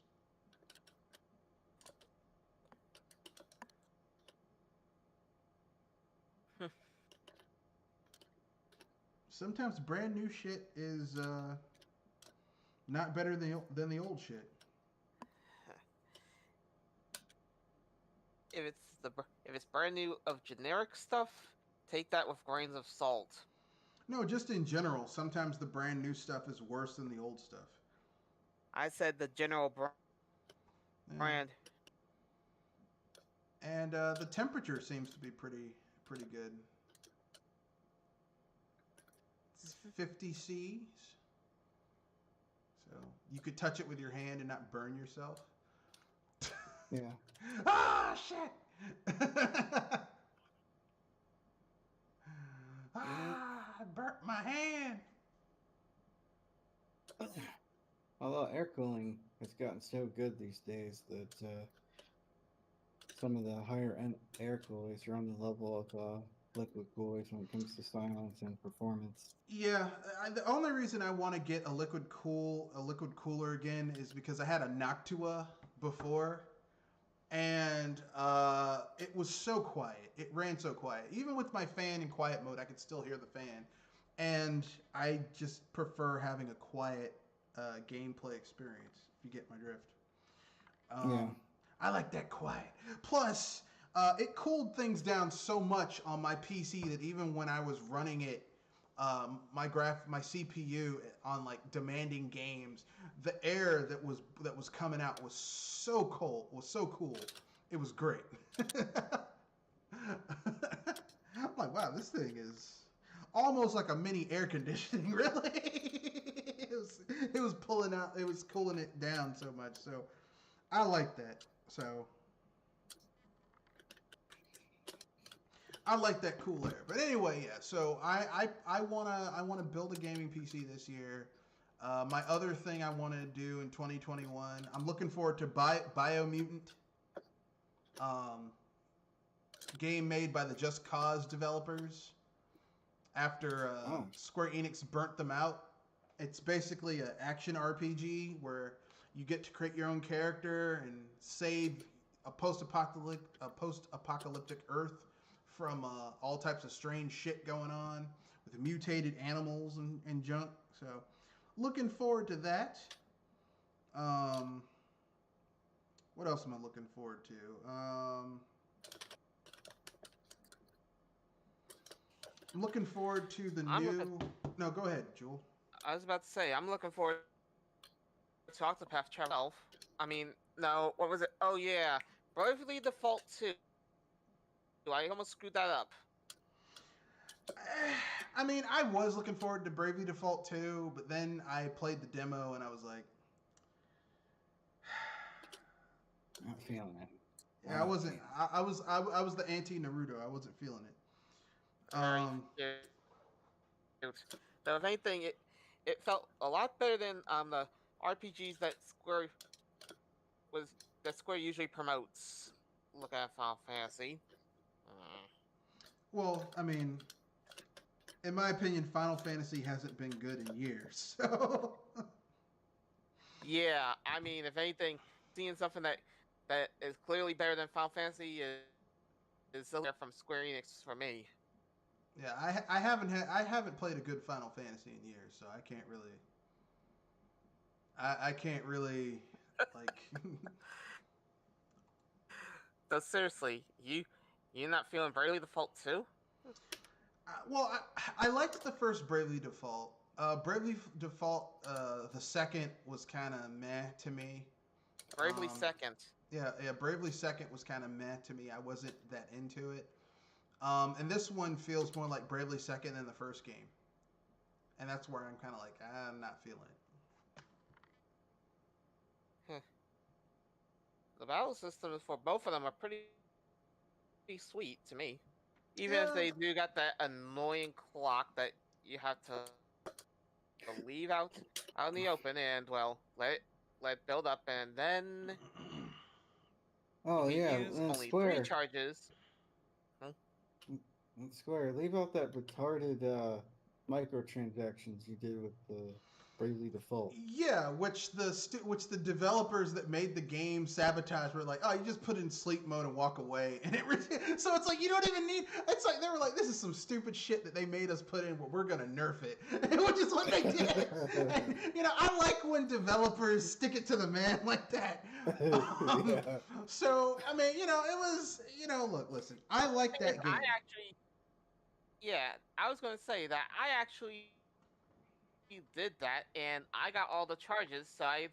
Sometimes brand new shit is not better than the old shit. If it's brand new of generic stuff, take that with grains of salt. No, just in general. Sometimes the brand new stuff is worse than the old stuff. I said the general brand. And the temperature seems to be pretty good. It's 50 C's. So you could touch it with your hand and not burn yourself. Yeah. Ah, shit! I burnt my hand. Although air cooling has gotten so good these days that some of the higher end air coolers are on the level of liquid coolers when it comes to silence and performance. Yeah, the only reason I want to get a liquid cooler again is because I had a Noctua before, and it was so quiet. It ran so quiet. Even with my fan in quiet mode, I could still hear the fan, and I just prefer having a quiet gameplay experience. If you get my drift. Yeah. I like that quiet. Plus, it cooled things down so much on my PC that even when I was running it, my CPU on like demanding games, the air that was coming out was so cool. It was great. I'm like, wow, this thing is almost like a mini air conditioning. Really, it was pulling out. It was cooling it down so much. So I like that. So I like that cool air. But anyway, yeah. So I wanna build a gaming PC this year. My other thing I want to do in 2021, I'm looking forward to Biomutant, game made by the Just Cause developers after Square Enix burnt them out. It's basically an action RPG where you get to create your own character and save a post-apocalyptic Earth from all types of strange shit going on with mutated animals and junk. So, looking forward to that. What else am I looking forward to? I'm looking forward to the new... No, go ahead, Jewel. I was about to say, I'm looking forward to Octopath Traveler. I mean, no, what was it? Oh, yeah. Bravely Default 2. I almost screwed that up. I mean, I was looking forward to Bravely Default 2, but then I played the demo and I was like... Not feeling it. Yeah, I wasn't... I was the anti-Naruto. I wasn't feeling it. Though, if anything, it felt a lot better than the RPGs that Square usually promotes. Look at Final Fantasy. Well, I mean, in my opinion, Final Fantasy hasn't been good in years. So yeah, I mean, if anything, seeing something that is clearly better than Final Fantasy is still there from Square Enix for me. Yeah, I haven't played a good Final Fantasy in years, so I can't really. I can't really like. So seriously, you're not feeling Bravely Default 2? Well, I liked the first Bravely Default. Bravely Default, the second was kind of meh to me. Bravely Second. Yeah, Bravely Second was kind of meh to me. I wasn't that into it. And this one feels more like Bravely Second than the first game. And that's where I'm kind of like, I'm not feeling it. battle systems for both of them are pretty sweet to me. Even if they Yeah, do got that annoying clock that you have to leave out in the open and let it build up, and then if Oh you yeah, use and only three Square, charges, hmm, and Square, leave out that retarded microtransactions you did with the Bravely Default. yeah, which the developers that made the game sabotage were like, oh, you just put it in sleep mode and walk away, and so it's like you don't even need. It's like they were like, this is some stupid shit that they made us put in, but we're gonna nerf it, which is what they did. And, I like when developers stick it to the man like that. Um, Yeah. so I mean, it was, look, listen, I like thing is, that I game. actually, yeah, I was gonna say that I actually did that, and I got all the charges, so I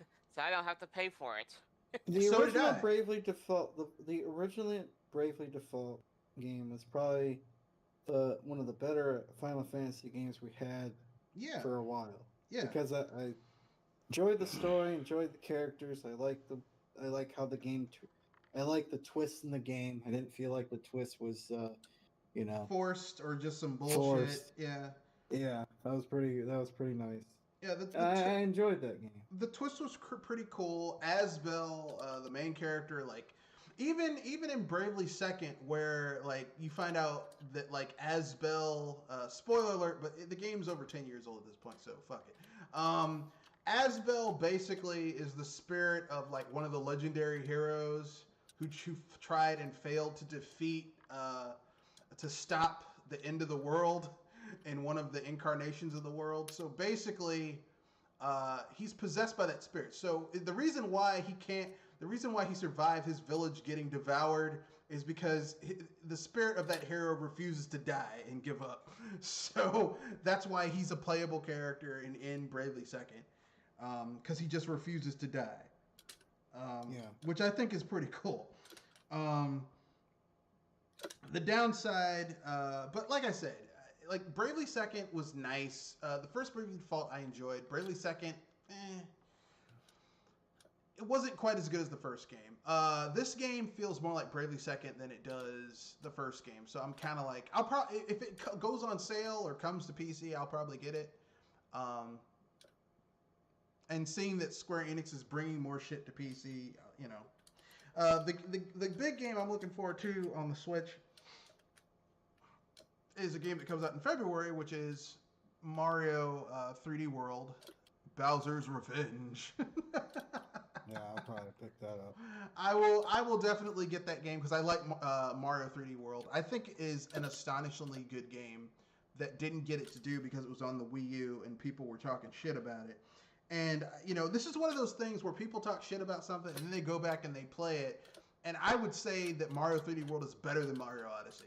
don't have to pay for it. The So did original I. Bravely Default, the original Bravely Default game was probably the one of the better Final Fantasy games we had Yeah, for a while yeah. because I enjoyed the story, enjoyed the characters. I like how the game. I like the twist in the game. I didn't feel like the twist was, you know, Forced or just some bullshit. forced. Yeah, Yeah, that was pretty nice. yeah. I enjoyed that game. The twist was pretty cool. Asbel, the main character, like even in Bravely Second, where like you find out that like Asbel, spoiler alert, but the game's over 10 years old at this point, so fuck it. Asbel basically is the spirit of like one of the legendary heroes who tried and failed to defeat to stop the end of the world in one of the incarnations of the world. So basically, he's possessed by that spirit. So the reason why he survived his village getting devoured is because the spirit of that hero refuses to die and give up. So that's why he's a playable character in Bravely Second, because he just refuses to die, Yeah. which I think is pretty cool. Um, the downside, but like I said, like Bravely Second was nice. The first Bravely Default I enjoyed. Bravely Second, it wasn't quite as good as the first game. This game feels more like Bravely Second than it does the first game. So I'm kind of like, I'll probably if it goes on sale or comes to PC, I'll probably get it. Um, and seeing that Square Enix is bringing more shit to PC, the big game I'm looking forward to on the Switch is a game that comes out in February, which is Mario 3D World, Bowser's Revenge. Yeah, I'll probably pick that up. I will definitely get that game because I like Mario 3D World. I think it is an astonishingly good game that didn't get it to do because it was on the Wii U and people were talking shit about it. And this is one of those things where people talk shit about something and then they go back and they play it. And I would say that Mario 3D World is better than Mario Odyssey.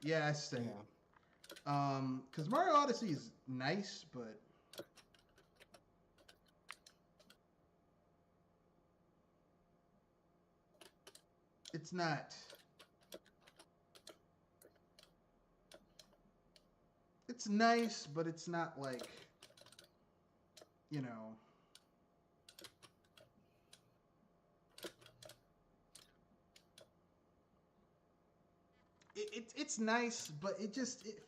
Yeah, I say. Yeah. Because Mario Odyssey is nice, but it's not. It's nice, but it's not like, you know. It's nice, but it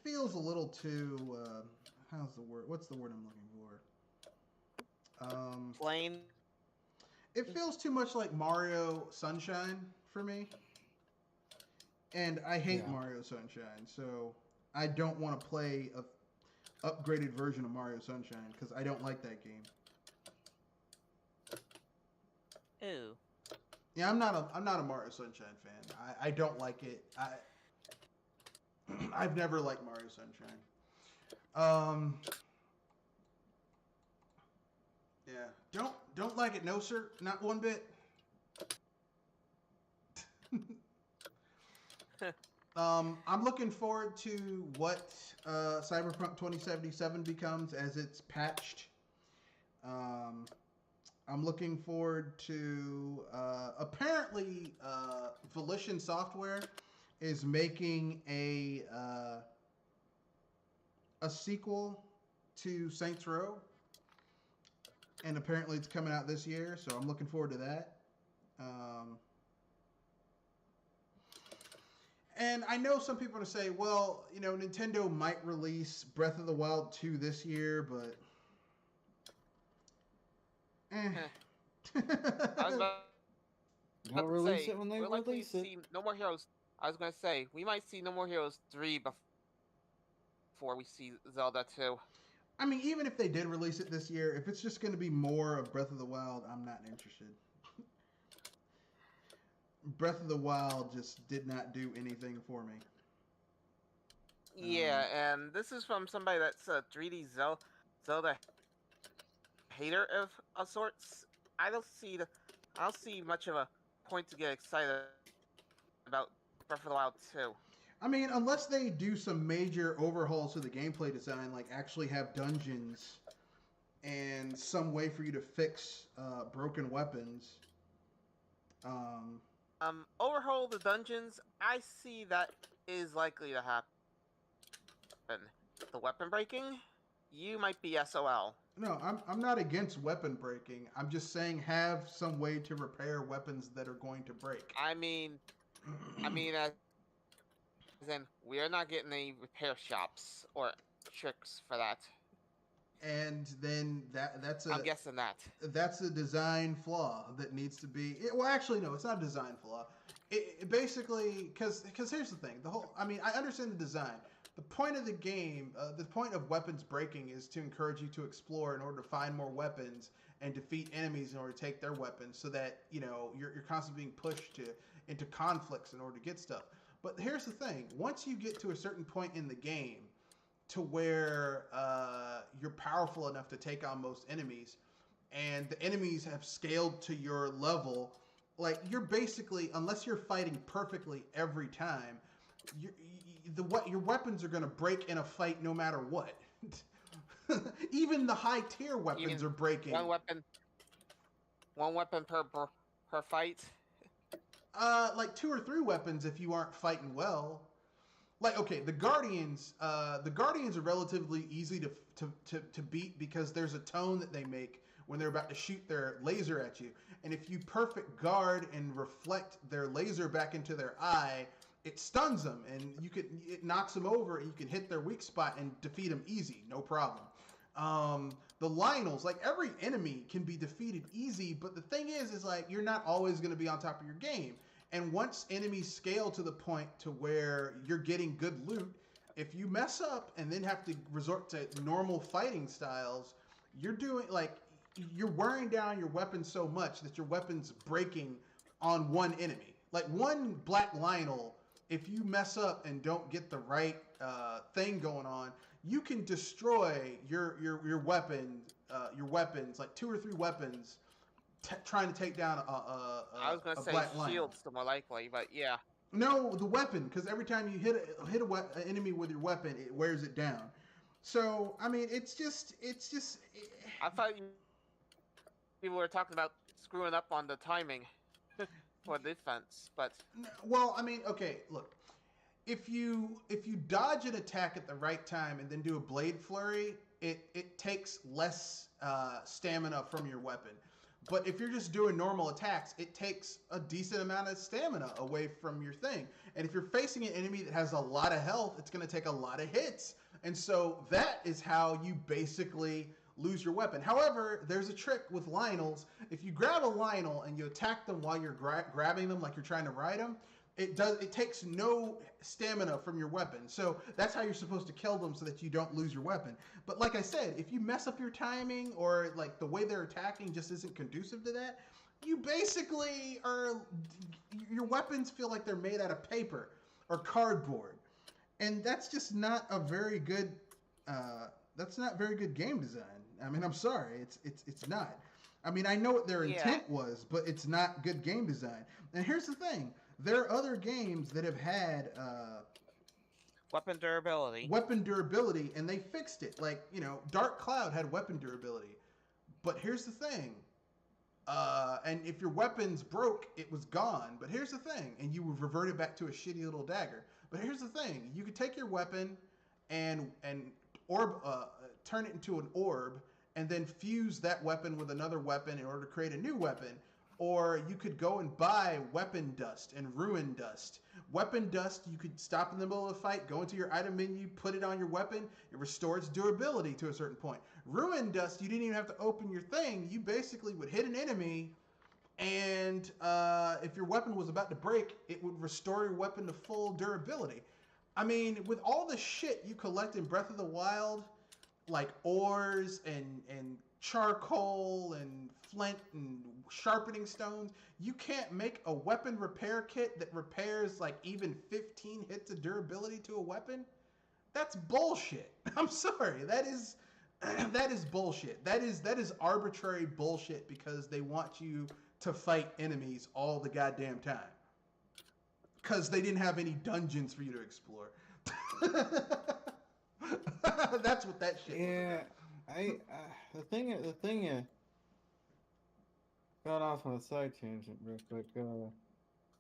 feels a little too. How's the word? What's the word I'm looking for? Plain. It feels too much like Mario Sunshine for me, and I hate Yeah. Mario Sunshine, so I don't want to play a upgraded version of Mario Sunshine because I don't like that game. Ooh. Yeah, I'm not a Mario Sunshine fan. I don't like it. I've never liked Mario Sunshine. Um, yeah, don't like it. No, sir, not one bit. I'm looking forward to what Cyberpunk 2077 becomes as it's patched. Um, I'm looking forward to apparently Volition Software is making a sequel to Saints Row. and apparently it's coming out this year, so I'm looking forward to that. Um, and I know some people are going to say, well, Nintendo might release Breath of the Wild 2 this year, but eh. I was about They'll to release say it when they we're likely release to it. see No More Heroes. I was gonna say we might see No More Heroes 3 before we see Zelda 2. I mean, even if they did release it this year, if it's just going to be more of Breath of the Wild, I'm not interested. Breath of the Wild just did not do anything for me. Yeah, and this is from somebody that's a 3D Zelda hater of sorts. I don't see much of a point to get excited about Breath of the Wild 2. I mean, unless they do some major overhauls to the gameplay design, like actually have dungeons and some way for you to fix broken weapons. Overhaul the dungeons. I see that is likely to happen. The weapon breaking, you might be SOL. No, I'm not against weapon breaking. I'm just saying have some way to repair weapons that are going to break. I mean, as in, we are not getting any repair shops or tricks for that. And then I'm guessing that's a design flaw that needs to be. Well, actually, no, it's not a design flaw. It basically, because here's the thing. I understand the design. The point of the game, the point of weapons breaking is to encourage you to explore in order to find more weapons and defeat enemies in order to take their weapons, so that you're constantly being pushed into conflicts in order to get stuff. But here's the thing: once you get to a certain point in the game, to where you're powerful enough to take on most enemies, and the enemies have scaled to your level, like you're basically, unless you're fighting perfectly every time, your weapons are going to break in a fight no matter what. Even the high tier weapons are breaking. One weapon per fight. Like 2 or 3 weapons if you aren't fighting well. Like, okay, the Guardians are relatively easy to beat because there's a tone that they make when they're about to shoot their laser at you, and if you perfect guard and reflect their laser back into their eye, it stuns them, and it knocks them over, and you can hit their weak spot and defeat them easy, no problem. The Lionels, like every enemy can be defeated easy, but the thing is like you're not always going to be on top of your game. And once enemies scale to the point to where you're getting good loot, if you mess up and then have to resort to normal fighting styles, you're wearing down your weapon so much that your weapon's breaking on one enemy. Like one Black Lionel, if you mess up and don't get the right thing going on, you can destroy your weapons, like 2 or 3 weapons, trying to take down I was going to say Black Lion. shields, the more likely, but yeah. No, the weapon, because every time you hit an enemy with your weapon, it wears it down. So I mean, it's just. I thought people were talking about screwing up on the timing for defense, but. Well, I mean, okay, look. If you dodge an attack at the right time and then do a blade flurry, it takes less stamina from your weapon. But if you're just doing normal attacks, it takes a decent amount of stamina away from your thing. And if you're facing an enemy that has a lot of health, it's going to take a lot of hits. And so that is how you basically lose your weapon. However, there's a trick with Lionels. If you grab a Lionel and you attack them while you're grabbing them like you're trying to ride them, it takes no stamina from your weapon. So that's how you're supposed to kill them so that you don't lose your weapon. But like I said, if you mess up your timing or like the way they're attacking just isn't conducive to that, you basically your weapons feel like they're made out of paper or cardboard. And that's just not a very good game design. I mean, I'm sorry, it's not. I mean, I know what their intent was, but it's not good game design. And here's the thing. There are other games that have had weapon durability, and they fixed it. Like, Dark Cloud had weapon durability. But here's the thing. And if your weapons broke, it was gone. But here's the thing. And you would revert it back to a shitty little dagger. But here's the thing. You could take your weapon and turn it into an orb and then fuse that weapon with another weapon in order to create a new weapon. Or you could go and buy weapon dust and ruin dust. Weapon dust, you could stop in the middle of a fight, go into your item menu, put it on your weapon, it restores durability to a certain point. Ruin dust, you didn't even have to open your thing. You basically would hit an enemy, and if your weapon was about to break, it would restore your weapon to full durability. I mean, with all the shit you collect in Breath of the Wild, like ores and charcoal and flint and sharpening stones, you can't make a weapon repair kit that repairs like even 15 hits of durability to a weapon. That's bullshit. I'm sorry. That is bullshit. That is arbitrary bullshit because they want you to fight enemies all the goddamn time. Because they didn't have any dungeons for you to explore. That's what that shit was about. The thing got off on a side tangent real quick.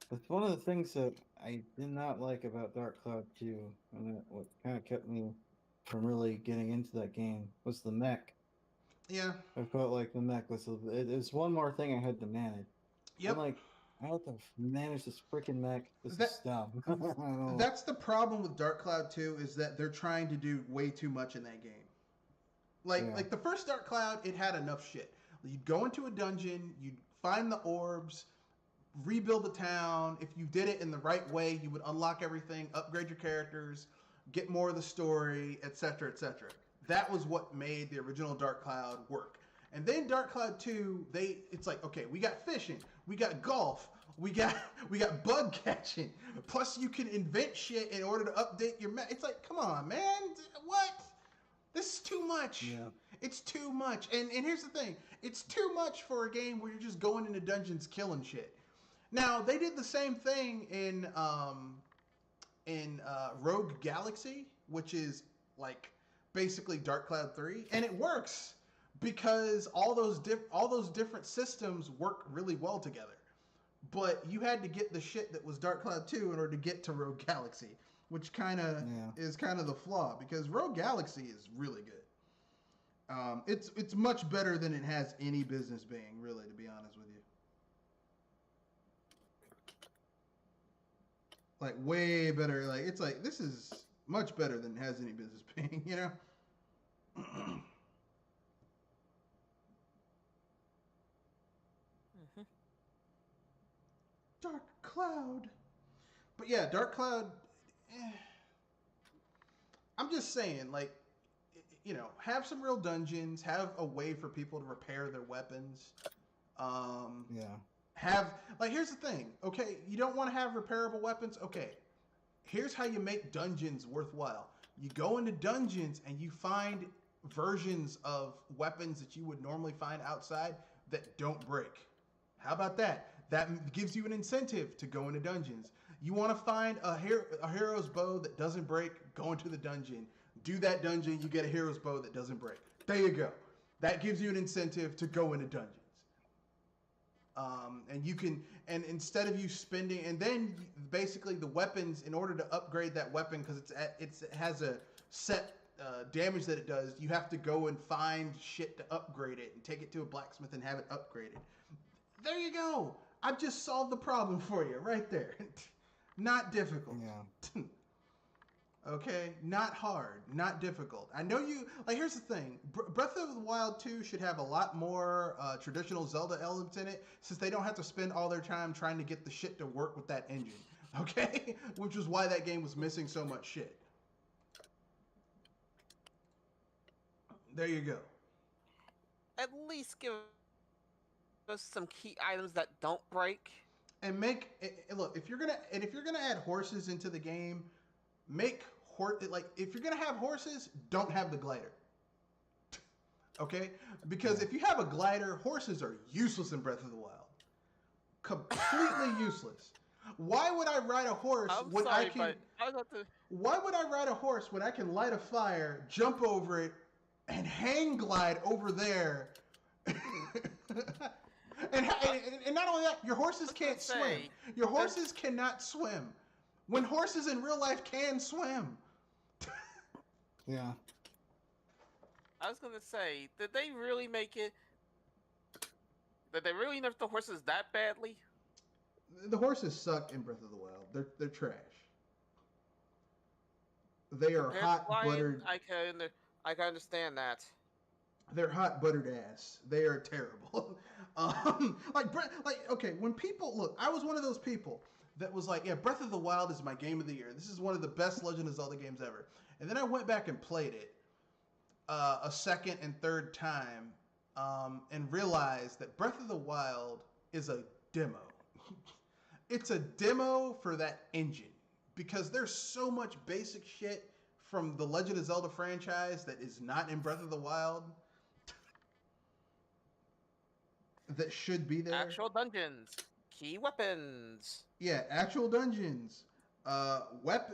It's one of the things that I did not like about Dark Cloud 2, and what kind of kept me from really getting into that game was the mech. Yeah. I felt like the mech was it was one more thing I had to manage. Yep. I'm like, I have to manage this freaking mech. This is dumb. That's the problem with Dark Cloud 2 is that they're trying to do way too much in that game. Like the first Dark Cloud, it had enough shit. You'd go into a dungeon, you'd find the orbs, rebuild the town. If you did it in the right way, you would unlock everything, upgrade your characters, get more of the story, etc., etc. That was what made the original Dark Cloud work. And then Dark Cloud 2, it's like, okay, we got fishing, we got golf, we got bug catching. Plus you can invent shit in order to update your map. It's like, come on, man. What? This is too much. Yeah. It's too much. And here's the thing. It's too much for a game where you're just going into dungeons killing shit. Now, they did the same thing in Rogue Galaxy, which is like basically Dark Cloud 3, and it works because all those different systems work really well together. But you had to get the shit that was Dark Cloud 2 in order to get to Rogue Galaxy, which kind of is kind of the flaw because Rogue Galaxy is really good. It's much better than it has any business being, really, to be honest with you. Like way better. Like it's like this is much better than it has any business being, you know? Dark Cloud. But yeah, Dark Cloud, I'm just saying, like, you know, have some real dungeons, have a way for people to repair their weapons. Here's the thing, okay, you don't want to have repairable weapons? Okay, here's how you make dungeons worthwhile. You go into dungeons and you find versions of weapons that you would normally find outside that don't break. How about that? That gives you an incentive to go into dungeons. You want to find a hero's bow that doesn't break, go into the dungeon. Do that dungeon, you get a hero's bow that doesn't break. There you go. That gives you an incentive to go into dungeons. And you can, and instead of you spending, and then basically the weapons, in order to upgrade that weapon, because it has a set damage that it does, you have to go and find shit to upgrade it and take it to a blacksmith and have it upgraded. There you go. I've just solved the problem for you right there. Not difficult. Yeah. Okay? Not hard. Not difficult. I know you... Like, here's the thing. Breath of the Wild 2 should have a lot more traditional Zelda elements in it, since they don't have to spend all their time trying to get the shit to work with that engine. Okay? Which is why that game was missing so much shit. There you go. At least give us some key items that don't break. And look, if you're gonna add horses into the game, if you're gonna have horses, don't have the glider. Okay? Because if you have a glider, horses are useless in Breath of the Wild. Completely useless. Why would I ride a horse when I can? Why would I ride a horse when I can light a fire, jump over it, and hang glide over there? And not only that, your horses can't swim. Your horses cannot swim. When horses in real life can swim. Yeah. I was gonna say, did they really make it? Did they really nerf the horses that badly? The horses suck in Breath of the Wild. They're trash. They are Compared to hot Lion, buttered. I can understand that. They're hot buttered ass. They are terrible. Okay, when people look, I was one of those people that was like, yeah, Breath of the Wild is my game of the year. This is one of the best Legend of Zelda games ever. And then I went back and played it a second and third time, and realized that Breath of the Wild is a demo. It's a demo for that engine because there's so much basic shit from the Legend of Zelda franchise that is not in Breath of the Wild that should be there. Actual dungeons, key weapons. Yeah, actual dungeons, weapons.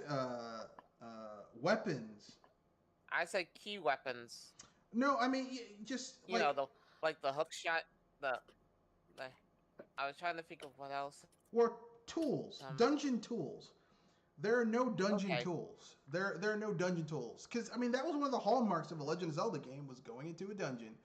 I say key weapons. No, I mean just You know, the hook shot. The I was trying to think of what else. or tools, dungeon tools. There are no dungeon Okay. tools. There are no dungeon tools because I mean that was one of the hallmarks of a Legend of Zelda game was going into a dungeon,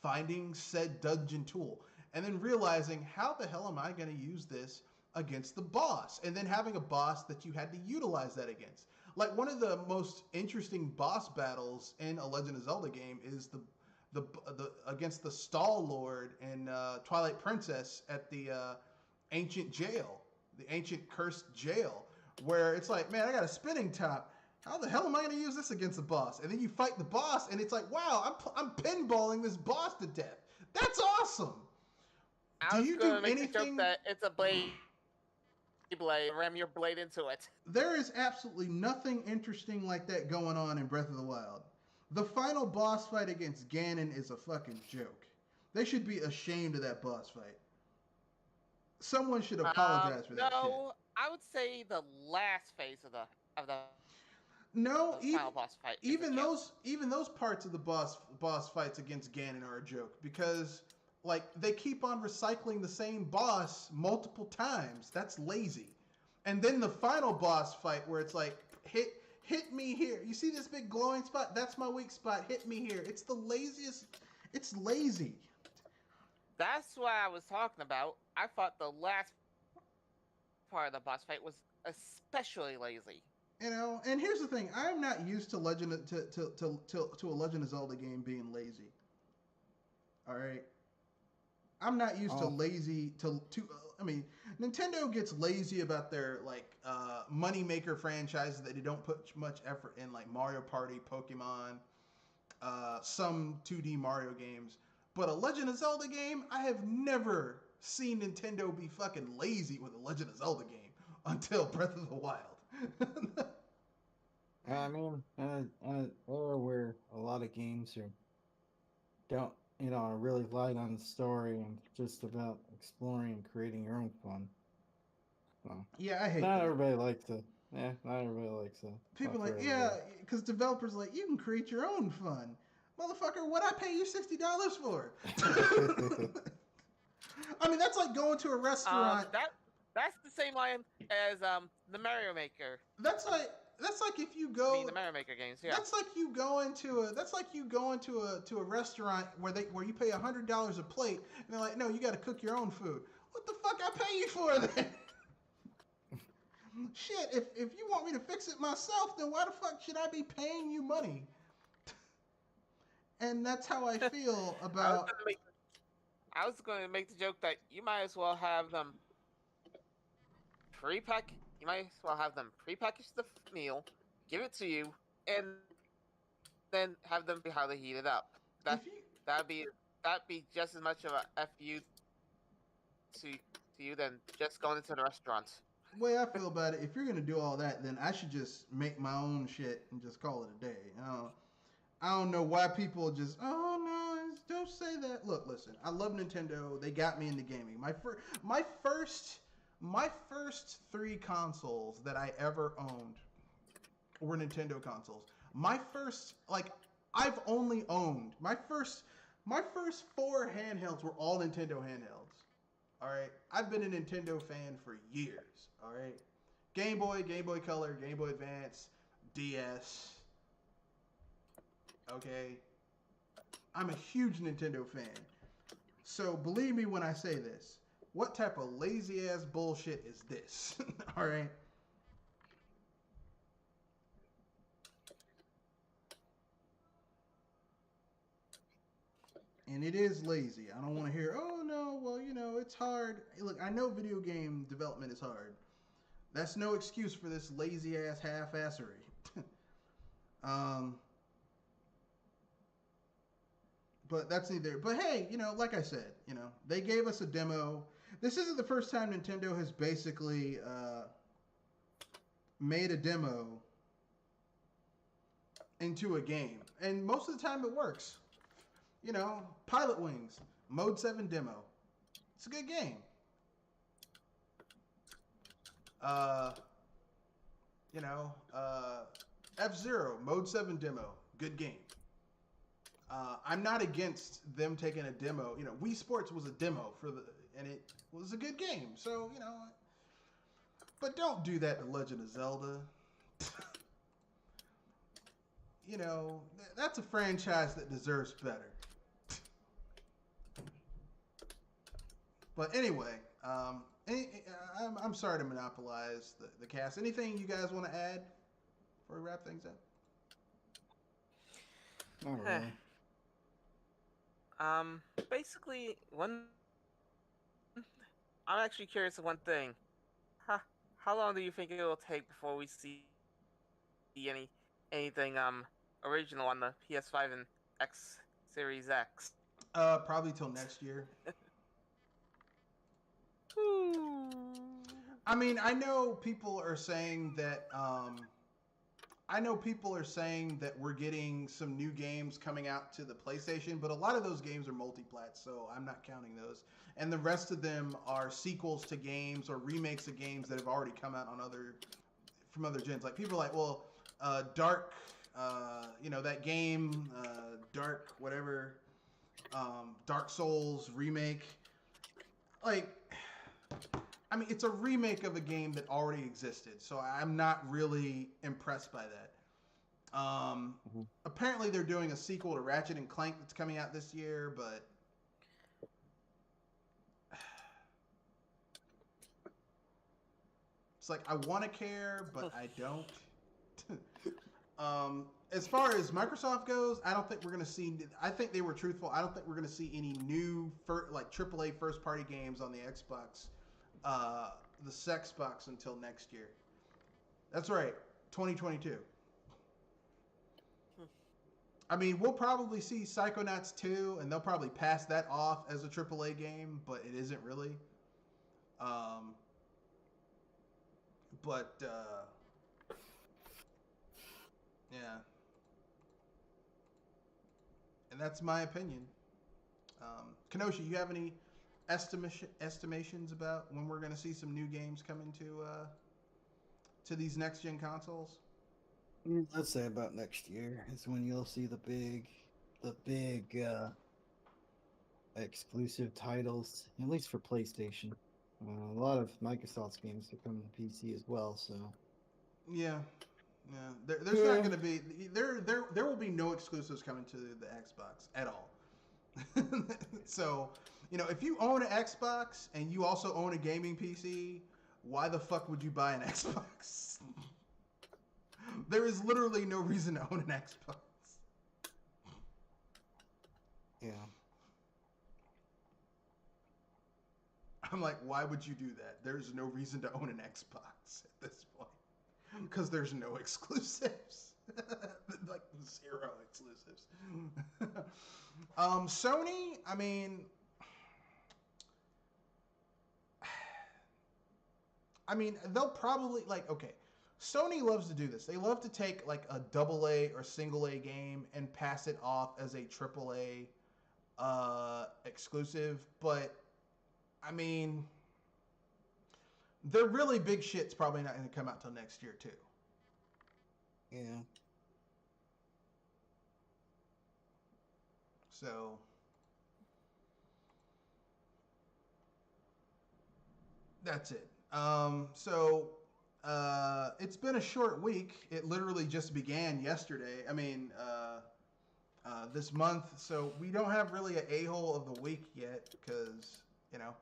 finding said dungeon tool, and then realizing how the hell am I going to use this against the boss, and then having a boss that you had to utilize that against. Like one of the most interesting boss battles in a Legend of Zelda game is the against the Stall Lord in Twilight Princess at the ancient jail, the ancient cursed jail, where it's like, man, I got a spinning top. How the hell am I going to use this against the boss? And then you fight the boss, and it's like, wow, I'm pinballing this boss to death. That's awesome. I was gonna make the joke that it's a blade, ram your blade into it. There is absolutely nothing interesting like that going on in Breath of the Wild. The final boss fight against Ganon is a fucking joke. They should be ashamed of that boss fight. Someone should apologize for that shit. No, I would say the last phase of the No, final boss fight. even those parts of the boss fights against Ganon are a joke because like they keep on recycling the same boss multiple times. That's lazy. And then the final boss fight where it's like hit me here. You see this big glowing spot? That's my weak spot. Hit me here. It's the laziest. It's lazy. That's what I was talking about. I thought the last part of the boss fight was especially lazy. You know, and here's the thing: I'm not used to to a Legend of Zelda game being lazy. All right, I'm not used to lazy I mean, Nintendo gets lazy about their like moneymaker franchises that they don't put much effort in, like Mario Party, Pokemon, some 2D Mario games. But a Legend of Zelda game, I have never seen Nintendo be fucking lazy with a Legend of Zelda game until Breath of the Wild. I mean, or where a lot of games are really light on the story and just about exploring and creating your own fun. So, yeah, I hate not that. everybody likes it. Yeah, not everybody likes it. People like, yeah, because developers like, you can create your own fun. Motherfucker, what I pay you $60 for? I mean, that's like going to a restaurant. That's the same line as the Mario Maker. That's like if you go the Mario Maker games. Yeah. That's like you go into a restaurant where you pay $100 a plate, and they're like, no, you got to cook your own food. What the fuck I pay you for then? Shit, if you want me to fix it myself, then why the fuck should I be paying you money? And that's how I feel about. I was going to make the joke that you might as well have them pre-pack. You might as well have them pre-package the meal, give it to you, and then have them be how they heat it up. That'd be just as much of a fu to you than just going into the restaurant. The way I feel about it, if you're gonna do all that, then I should just make my own shit and just call it a day. I don't know why people just, oh no, don't say that. Look, listen, I love Nintendo. They got me into gaming. My first 3 consoles that I ever owned were Nintendo consoles. My first, I've only owned my first 4 handhelds were all Nintendo handhelds. All right, I've been a Nintendo fan for years. All right, Game Boy, Game Boy Color, Game Boy Advance, DS. Okay, I'm a huge Nintendo fan. So believe me when I say this. What type of lazy ass bullshit is this? All right. And it is lazy. I don't want to hear, oh no, well, it's hard. Hey, look, I know video game development is hard. That's no excuse for this lazy ass half assery. um, but that's neither. But hey, like I said, they gave us a demo. This isn't the first time Nintendo has basically made a demo into a game, and most of the time it works. Pilot Wings, Mode 7 demo. It's a good game. You know, F-Zero, Mode 7 demo. Good game. I'm not against them taking a demo. Wii Sports was a demo and it was a good game. So, but don't do that to Legend of Zelda. That's a franchise that deserves better. But anyway, I'm sorry to monopolize the cast. Anything you guys want to add before we wrap things up? Not really. Basically, I'm actually curious of one thing. How long do you think it will take before we see anything original on the PS5 and X Series X? Probably till next year. I mean, I know people are saying that. We're getting some new games coming out to the PlayStation, but a lot of those games are multi-plat, so I'm not counting those. And the rest of them are sequels to games or remakes of games that have already come out from other gens. Like people are like, well, Dark, that game, Dark whatever, Dark Souls remake. Like, I mean, it's a remake of a game that already existed, so I'm not really impressed by that. Apparently they're doing a sequel to Ratchet and Clank that's coming out this year, but it's like I want to care, but I don't. As far as Microsoft goes, I don't think we're going to see. I think they were truthful. I don't think we're going to see any new AAA first-party games on the Xbox, the Sexbox until next year. That's right, 2022. I mean, we'll probably see Psychonauts 2, and they'll probably pass that off as a AAA game, but it isn't really. Yeah. And that's my opinion. Kenosha, you have any estimations about when we're going to see some new games come to these next-gen consoles? I'd say about next year is when you'll see the big exclusive titles, at least for PlayStation. A lot of Microsoft's games are coming to PC as well, so. Yeah. There's not going to be there will be no exclusives coming to the Xbox at all. So, if you own an Xbox and you also own a gaming PC, why the fuck would you buy an Xbox? There is literally no reason to own an Xbox. Yeah. I'm like, why would you do that? There's no reason to own an Xbox at this point. Because there's no exclusives. Like, zero exclusives. Sony, I mean, they'll probably, okay. Sony loves to do this. They love to take like a AA or single A game and pass it off as a AAA exclusive. But I mean, their really big shit's probably not going to come out till next year too. Yeah. So that's it. It's been a short week. It literally just began yesterday. I mean, this month, so we don't have really an a-hole of the week yet because you know.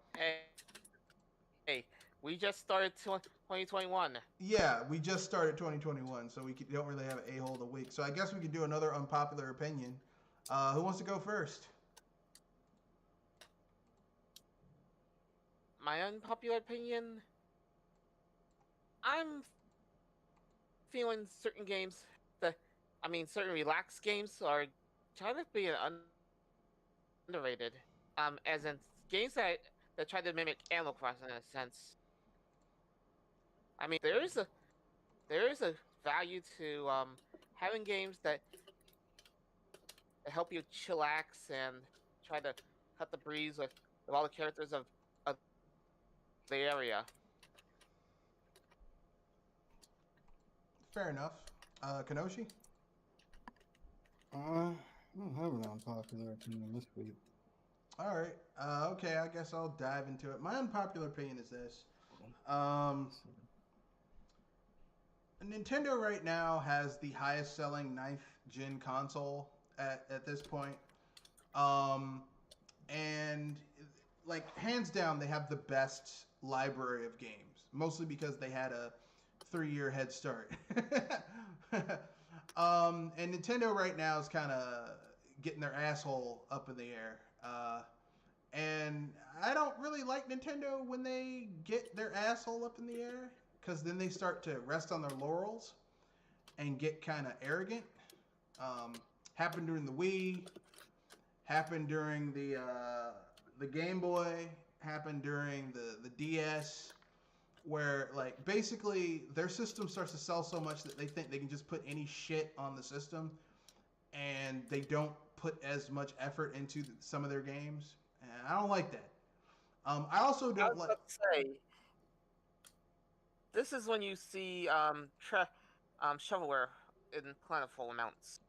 Hey, we just started 2021. Yeah, we just started 2021, so don't really have an a-hole of the week. So I guess we could do another unpopular opinion. Who wants to go first? My unpopular opinion, I'm feeling certain games that, I mean, certain relaxed games are kind of being underrated. As in games that try to mimic Animal Crossing in a sense. I mean, there is a value to having games that help you chillax and try to cut the breeze with all the characters of the area. Fair enough. Kenoshi? I don't have an unpopular opinion this week. All right. Okay, I guess I'll dive into it. My unpopular opinion is this. Nintendo right now has the highest selling ninth gen console at this point. Um, and like hands down, they have the best library of games, mostly because they had a 3-year head start. And Nintendo right now is kind of getting their asshole up in the air. And I don't really like Nintendo when they get their asshole up in the air because then they start to rest on their laurels and get kind of arrogant. Happened during the Wii, happened during the Game Boy, happened during the DS, where like basically their system starts to sell so much that they think they can just put any shit on the system, and they don't put as much effort into some of their games. And I don't like that. I also I don't was like. about to say, this is when you see shovelware in plentiful amounts.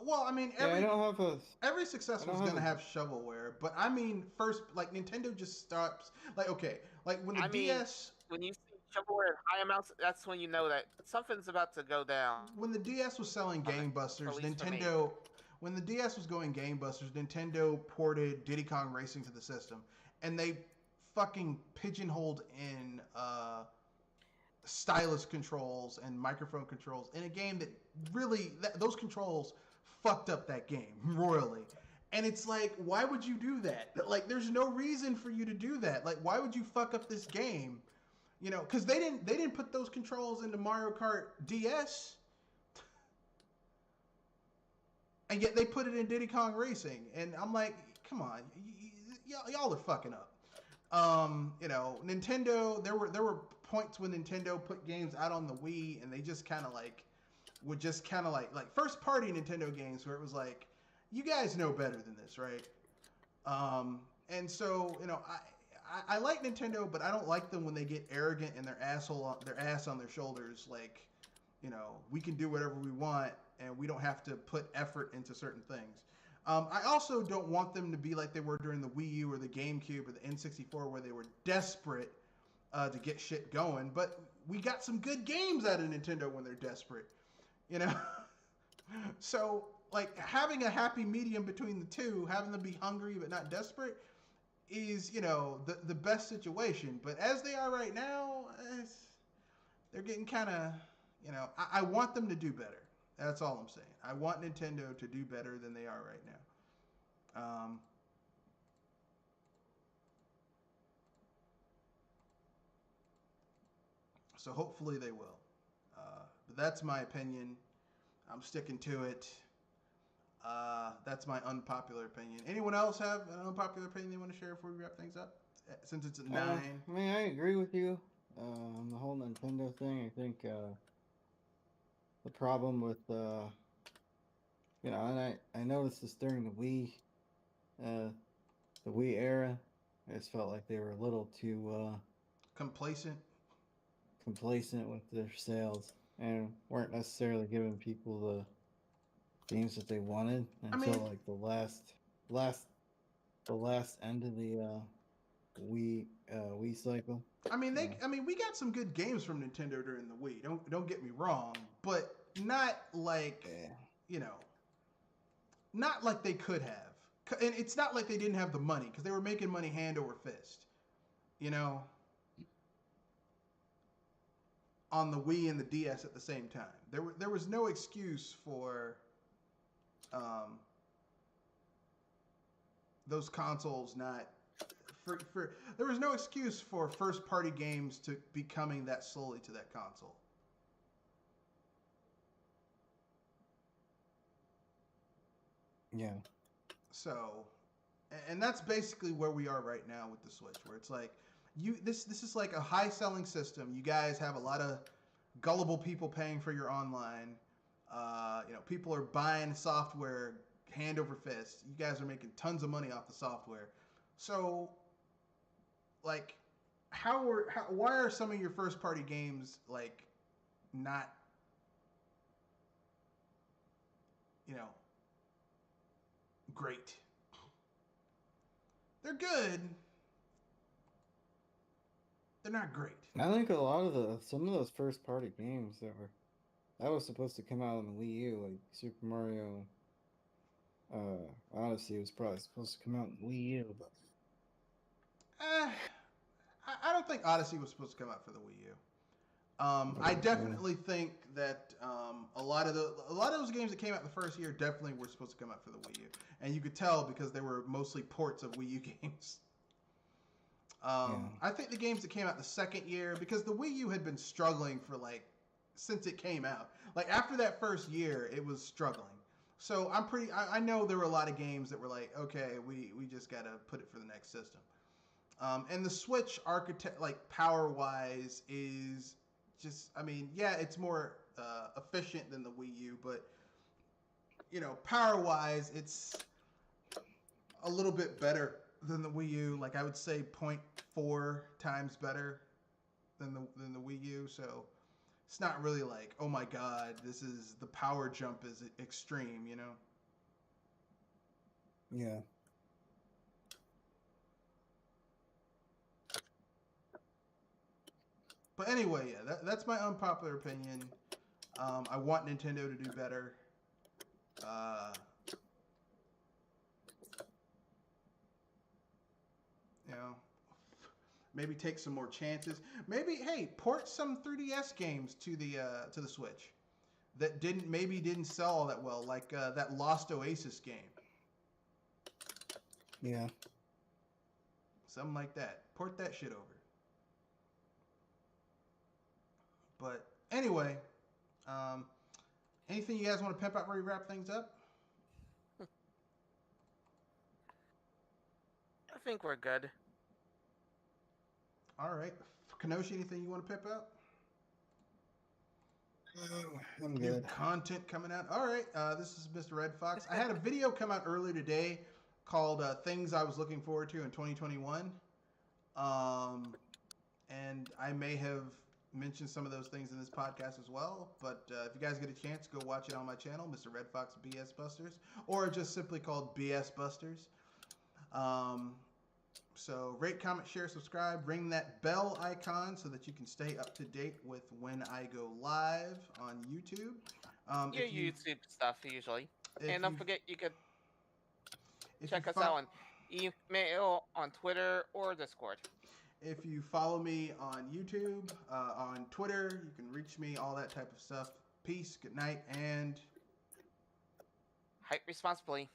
Well, I mean, Yeah, I don't have a. every I successful don't is have gonna a. have shovelware, but I mean, first, like Nintendo just stops. Like, okay, like when the I mean, DS, when you see shovelware in high amounts, that's when you know that something's about to go down. when the DS was selling Game At Busters, least for me. Nintendo, when the DS was going Game Busters, Nintendo ported Diddy Kong Racing to the system, and they fucking pigeonholed in stylus controls and microphone controls in a game that really those controls fucked up that game royally. And it's like, why would you do that? Like, there's no reason for you to do that. Like, why would you fuck up this game? You know, because they didn't put those controls into Mario Kart DS, and yet they put it in Diddy Kong Racing, and I'm like, come on, y'all are fucking up. You know, Nintendo. There were points when Nintendo put games out on the Wii, and they just kind of like would just kind of like first party Nintendo games where it was like, you guys know better than this, right? And so you know, I like Nintendo, but I don't like them when they get arrogant and their ass on their shoulders. Like, you know, we can do whatever we want, and we don't have to put effort into certain things. I also don't want them to be like they were during the Wii U or the GameCube or the N64, where they were desperate to get shit going. But we got some good games out of Nintendo when they're desperate, you know. So like having a happy medium between the two, having them be hungry but not desperate, is the best situation. But as they are right now, they're getting kind of I want them to do better. That's all I'm saying. I want Nintendo to do better than they are right now. So hopefully they will. But that's my opinion. I'm sticking to it. That's my unpopular opinion. Anyone else have an unpopular opinion they want to share before we wrap things up? Since it's at 9. I mean, I agree with you on the whole Nintendo thing. I think the problem with and I noticed this during the Wii era. I just felt like they were a little too Complacent. complacent with their sales and weren't necessarily giving people the games that they wanted until like the last end of the Wii cycle. I mean, we got some good games from Nintendo during the Wii. Don't get me wrong, but not like not like they could have. And it's not like they didn't have the money, because they were making money hand over fist. You know, on the Wii and the DS at the same time. There was no excuse for those consoles not for there was no excuse for first party games to be coming that slowly to that console. Yeah. So, and that's basically where we are right now with the Switch, where it's like this is like a high selling system. You guys have a lot of gullible people paying for your online. People are buying software hand over fist. You guys are making tons of money off the software. So, like, why are some of your first party games like not, great? They're good. They're not great. I think some of those first party games that was supposed to come out on the Wii U, like Super Mario Odyssey was probably supposed to come out on the Wii U, but I don't think Odyssey was supposed to come out for the Wii U. I definitely think that a lot of those games that came out the first year definitely were supposed to come out for the Wii U, and you could tell because they were mostly ports of Wii U games. I think the games that came out the second year, because the Wii U had been struggling since it came out. Like after that first year, it was struggling. So I know there were a lot of games that were like, okay, we just gotta put it for the next system. And the Switch power wise is just, it's more efficient than the Wii U, but power wise, it's a little bit better than the Wii U. Like I would say 0.4 times better than the Wii U. So it's not really like, oh my god, the power jump is extreme, Yeah. But anyway, yeah, that's my unpopular opinion. I want Nintendo to do better. Maybe take some more chances. Maybe, hey, port some 3DS games to the Switch that didn't sell all that well, like that Lost Oasis game. Yeah. Something like that. Port that shit over. But anyway, anything you guys want to pimp out before we wrap things up? I think we're good. All right. Kenoshi, anything you want to pimp out? I'm good. New content coming out. All right. This is Mr. Red Fox. I had a video come out earlier today called Things I Was Looking Forward to in 2021. And I may have mentioned some of those things in this podcast as well. But if you guys get a chance, go watch it on my channel, Mr. Red Fox BS Busters, or just simply called BS Busters. So rate, comment, share, subscribe, ring that bell icon so that you can stay up to date with when I go live on YouTube. Your YouTube stuff usually. And don't forget, you could check us out on email, on Twitter, or Discord. If you follow me on YouTube, on Twitter, you can reach me, all that type of stuff. Peace, good night, and hype responsibly.